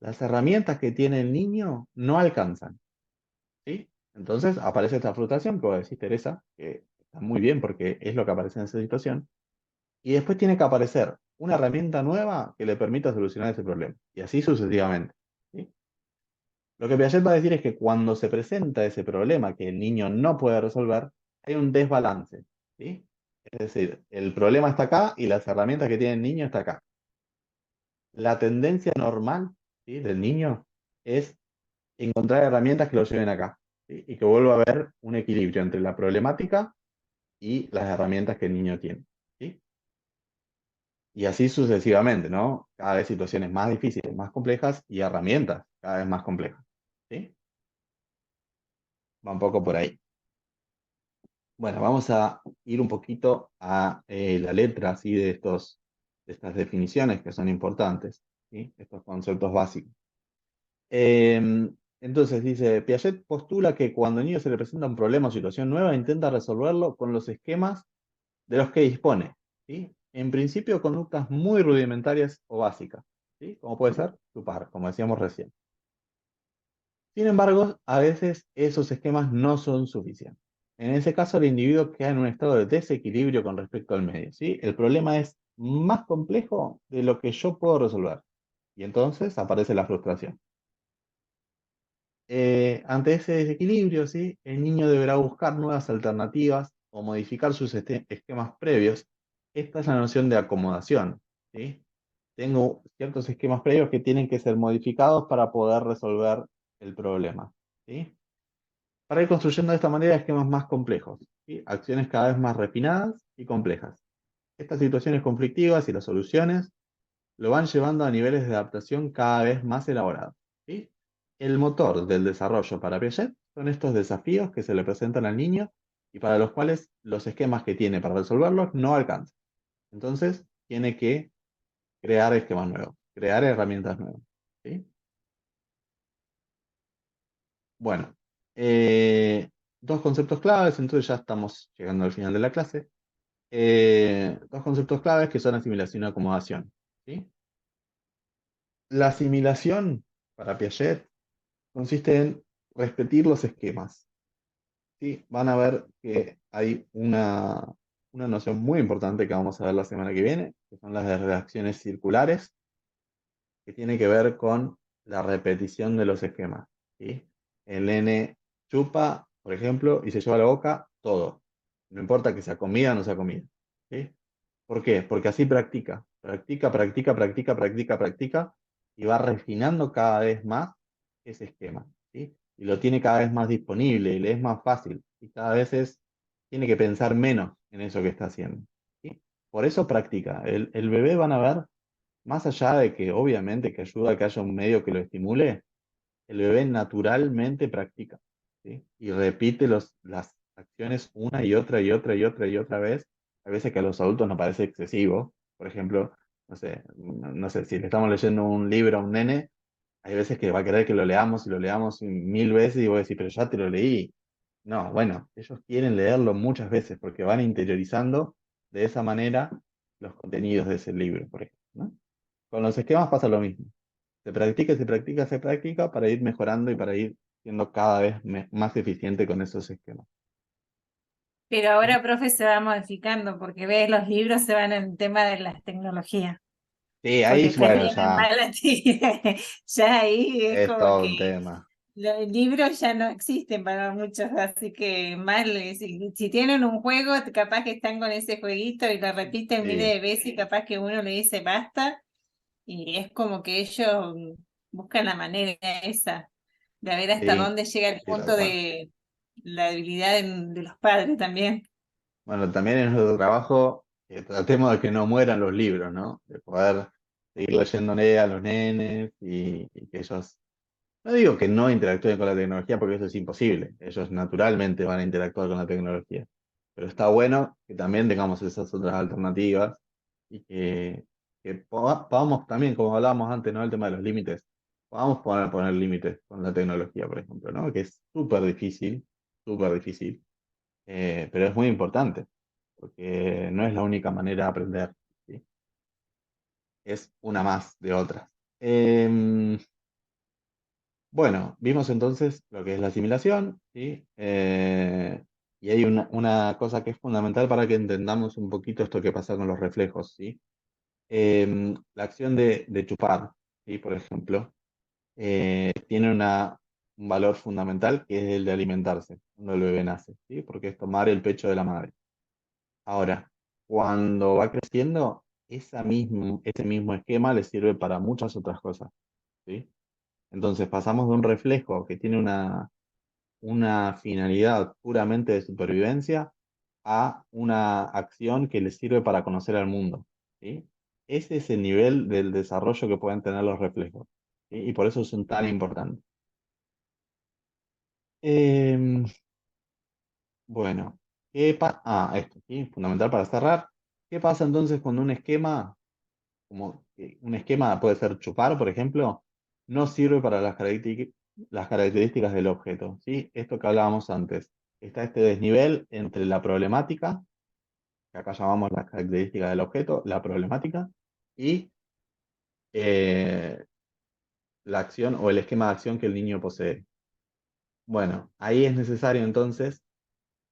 Las herramientas que tiene el niño no alcanzan, ¿sí? Entonces aparece esta frustración, que vos decís, Teresa, que está muy bien porque es lo que aparece en esa situación, y después tiene que aparecer una herramienta nueva que le permita solucionar ese problema, y así sucesivamente, ¿sí? Lo que Piaget va a decir es que cuando se presenta ese problema que el niño no puede resolver, hay un desbalance, ¿sí? Es decir, el problema está acá y las herramientas que tiene el niño está acá. La tendencia normal, ¿sí? Del niño es encontrar herramientas que lo lleven acá, ¿sí? Y que vuelva a haber un equilibrio entre la problemática y las herramientas que el niño tiene, ¿sí? Y así sucesivamente, ¿no? Cada vez situaciones más difíciles, más complejas y herramientas cada vez más complejas, ¿sí? Va un poco por ahí. Bueno, vamos a ir un poquito a la letra, así, de estos estas definiciones que son importantes, ¿sí? Estos conceptos básicos. Entonces dice, Piaget postula que cuando al niño se le presenta un problema o situación nueva, intenta resolverlo con los esquemas de los que dispone, ¿sí? En principio, conductas muy rudimentarias o básicas, ¿sí? Como puede ser chupar, como decíamos recién. Sin embargo, a veces esos esquemas no son suficientes. En ese caso, el individuo queda en un estado de desequilibrio con respecto al medio, ¿sí? El problema es más complejo de lo que yo puedo resolver. Y entonces aparece la frustración. Ante ese desequilibrio, ¿sí? El niño deberá buscar nuevas alternativas o modificar sus esquemas previos. Esta es la noción de acomodación, ¿sí? Tengo ciertos esquemas previos que tienen que ser modificados para poder resolver el problema, ¿sí? Para ir construyendo de esta manera esquemas más complejos, ¿sí? Acciones cada vez más refinadas y complejas. Estas situaciones conflictivas y las soluciones lo van llevando a niveles de adaptación cada vez más elaborados, ¿sí? El motor del desarrollo para Piaget son estos desafíos que se le presentan al niño y para los cuales los esquemas que tiene para resolverlos no alcanzan. Entonces, tiene que crear esquemas nuevos, crear herramientas nuevas, ¿sí? Bueno, dos conceptos claves, entonces ya estamos llegando al final de la clase. Dos conceptos claves que son asimilación y acomodación, ¿sí? La asimilación para Piaget consiste en repetir los esquemas, ¿sí? Van a ver que hay una noción muy importante que vamos a ver la semana que viene, que son las de reacciones circulares, que tiene que ver con la repetición de los esquemas, ¿sí? El nene chupa, por ejemplo, y se lleva a la boca todo. No importa que sea comida o no sea comida, ¿sí? ¿Por qué? Porque así practica, practica, practica, practica, practica, practica, y va refinando cada vez más ese esquema, ¿sí? Y lo tiene cada vez más disponible, y le es más fácil, y cada vez tiene que pensar menos en eso que está haciendo, ¿sí? Por eso practica. El bebé van a ver, más allá de que obviamente que ayuda a que haya un medio que lo estimule, el bebé naturalmente practica, ¿sí? Y repite las acciones una y otra y otra y otra y otra vez. A veces que a los adultos nos parece excesivo. Por ejemplo, no sé, si le estamos leyendo un libro a un nene, hay veces que va a querer que lo leamos y lo leamos 1000 veces y voy a decir, pero ya te lo leí. No, bueno, ellos quieren leerlo muchas veces porque van interiorizando de esa manera los contenidos de ese libro, por ejemplo, ¿no? Con los esquemas pasa lo mismo. Se practica, se practica, se practica para ir mejorando y para ir siendo cada vez más eficiente con esos esquemas. Pero ahora, profe, se va modificando porque ves, los libros se van en el tema de las tecnologías, Sí, ahí, porque bueno, prefieren ya más la ya ahí es es como todo que un tema. los libros ya no existen para muchos, así que más si tienen un juego, capaz que están con ese jueguito y lo repiten miles Sí, de veces y capaz que uno le dice basta y es como que ellos buscan la manera esa de ver hasta sí, dónde llega el sí, tal punto cual. de la debilidad de los padres también. Bueno, también en nuestro trabajo tratemos de que no mueran los libros, ¿no? De poder seguir leyéndole a los nenes y que ellos, no digo que no interactúen con la tecnología porque eso es imposible, ellos naturalmente van a interactuar con la tecnología, pero está bueno que también tengamos esas otras alternativas y que podamos también, como hablábamos antes, ¿no? El tema de los límites, podamos poner límites con la tecnología, por ejemplo, ¿no? Que es súper difícil, pero es muy importante, porque no es la única manera de aprender, ¿sí? Es una más de otras. Bueno, vimos entonces lo que es la asimilación, ¿sí? Y hay una cosa que es fundamental para que entendamos un poquito esto que pasa con los reflejos, ¿sí? La acción de chupar, ¿sí? Por ejemplo, tiene un valor fundamental que es el de alimentarse cuando el bebé nace, ¿sí? Porque es tomar el pecho de la madre. Ahora, cuando va creciendo, ese mismo esquema le sirve para muchas otras cosas, ¿sí? Entonces pasamos de un reflejo que tiene una finalidad puramente de supervivencia a una acción que le sirve para conocer al mundo, ¿sí? Ese es el nivel del desarrollo que pueden tener los reflejos, ¿sí? Y por eso son tan importantes. Em, bueno, esto, ¿sí? Fundamental para cerrar. ¿Qué pasa entonces cuando un esquema como que un esquema puede ser chupar, por ejemplo, no sirve para las características del objeto, ¿sí? Esto que hablábamos antes. Está este desnivel entre la problemática, que acá llamamos las características del objeto, la problemática, y la acción o el esquema de acción que el niño posee. Bueno, ahí es necesario entonces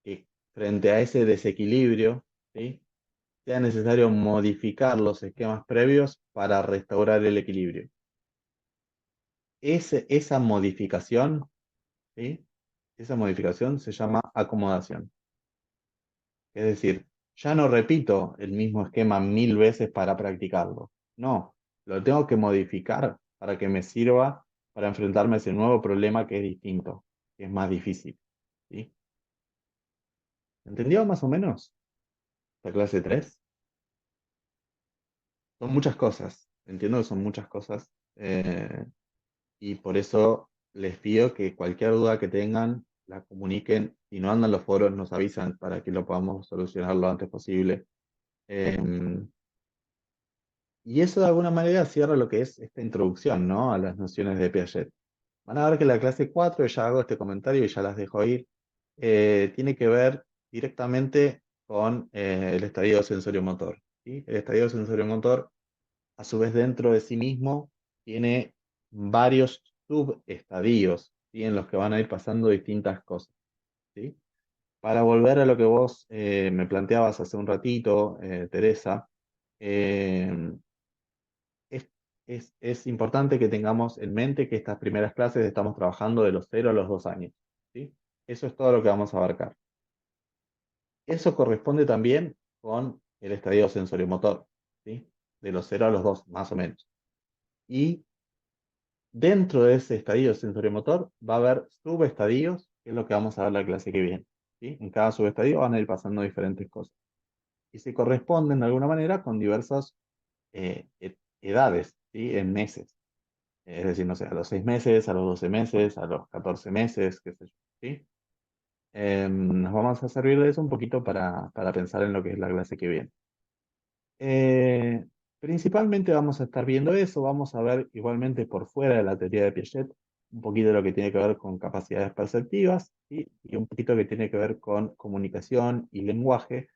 que frente a ese desequilibrio, ¿sí?, sea necesario modificar los esquemas previos para restaurar el equilibrio. Esa modificación, ¿sí?, esa modificación se llama acomodación. Es decir, ya no repito el mismo esquema 1000 veces para practicarlo. No, lo tengo que modificar para que me sirva para enfrentarme a ese nuevo problema que es distinto, que es más difícil. ¿Sí? ¿Entendió más o menos la clase 3? Son muchas cosas, entiendo que son muchas cosas, y por eso les pido que cualquier duda que tengan la comuniquen. Si no andan los foros, nos avisan para que lo podamos solucionar lo antes posible. Y eso de alguna manera cierra lo que es esta introducción, ¿no?, a las nociones de Piaget. Van a ver que la clase 4, ya hago este comentario y ya las dejo ir, tiene que ver directamente con el estadio sensorio-motor, ¿sí? El estadio sensorio-motor, a su vez, dentro de sí mismo, tiene varios subestadios, ¿sí?, en los que van a ir pasando distintas cosas, ¿sí? Para volver a lo que vos me planteabas hace un ratito, Teresa, eh, es importante que tengamos en mente que estas primeras clases estamos trabajando de los 0 a los 2 años, ¿sí? Eso es todo lo que vamos a abarcar. Eso corresponde también con el estadio sensoriomotor, ¿sí?, de los 0 a los 2, más o menos. Y dentro de ese estadio sensoriomotor va a haber subestadios, que es lo que vamos a ver la clase que viene, ¿sí? En cada subestadio van a ir pasando diferentes cosas. Y se corresponden de alguna manera con diversas edades, ¿sí?, en meses. Es decir, no sé, a los 6 meses, a los 12 meses, a los 14 meses, qué sé yo, ¿sí? Nos vamos a servir de eso un poquito para pensar en lo que es la clase que viene. Principalmente vamos a estar viendo eso, vamos a ver igualmente por fuera de la teoría de Piaget, un poquito de lo que tiene que ver con capacidades perceptivas, ¿sí?, y un poquito que tiene que ver con comunicación y lenguaje,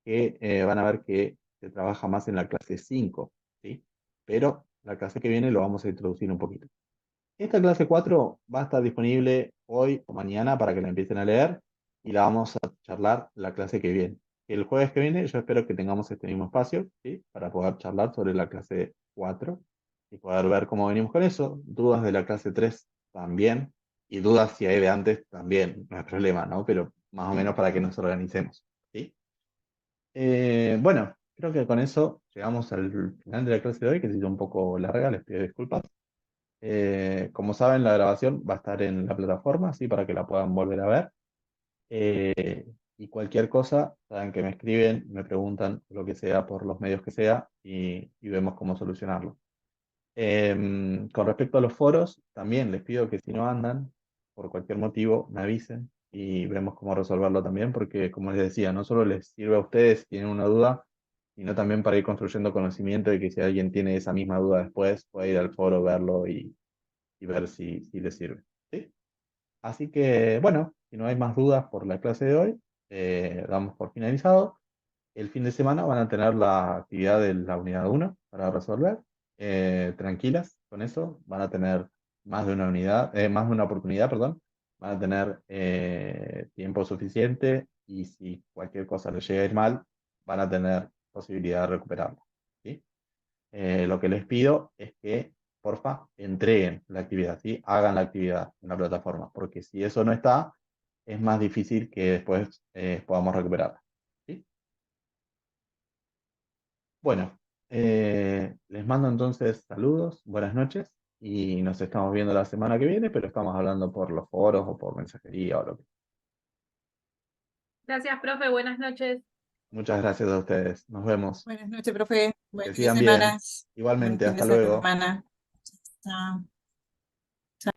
que van a ver que se trabaja más en la clase 5, ¿sí? Pero la clase que viene lo vamos a introducir un poquito. Esta clase 4 va a estar disponible hoy o mañana para que la empiecen a leer, y la vamos a charlar la clase que viene. El jueves que viene yo espero que tengamos este mismo espacio, ¿sí?, para poder charlar sobre la clase 4 y poder ver cómo venimos con eso. Dudas de la clase 3 también, y dudas si hay de antes también, no es problema, ¿no? Pero más o menos para que nos organicemos, ¿sí? Bueno, creo que con eso llegamos al final de la clase de hoy, que ha sido un poco larga, les pido disculpas. Como saben, la grabación va a estar en la plataforma, ¿sí?, para que la puedan volver a ver. Y cualquier cosa, saben que me escriben, me preguntan lo que sea por los medios que sea, y vemos cómo solucionarlo. Con respecto a los foros, también les pido que si no andan, por cualquier motivo, me avisen y vemos cómo resolverlo también, porque como les decía, no solo les sirve a ustedes si tienen una duda, sino también para ir construyendo conocimiento, y que si alguien tiene esa misma duda después, pueda ir al foro, verlo y ver si les sirve, ¿sí? Así que, bueno, si no hay más dudas por la clase de hoy, damos por finalizado. El fin de semana van a tener la actividad de la unidad 1 para resolver. Tranquilas con eso, van a tener más de una unidad, más de una oportunidad, perdón. Van a tener tiempo suficiente, y si cualquier cosa les llega a ir mal, van a tener posibilidad de recuperarlo, ¿sí? Lo que les pido es que, porfa, entreguen la actividad, ¿sí? Hagan la actividad en la plataforma, porque si eso no está, es más difícil que después podamos recuperarla, ¿sí? Bueno, les mando entonces saludos, buenas noches, y nos estamos viendo la semana que viene, pero estamos hablando por los foros o por mensajería o lo que. Gracias, profe, buenas noches. Muchas gracias a ustedes. Nos vemos. Buenas noches, profe. Buen Que fin de sigan semana. bien. Buen Igualmente, fin de hasta luego. semana. Chao.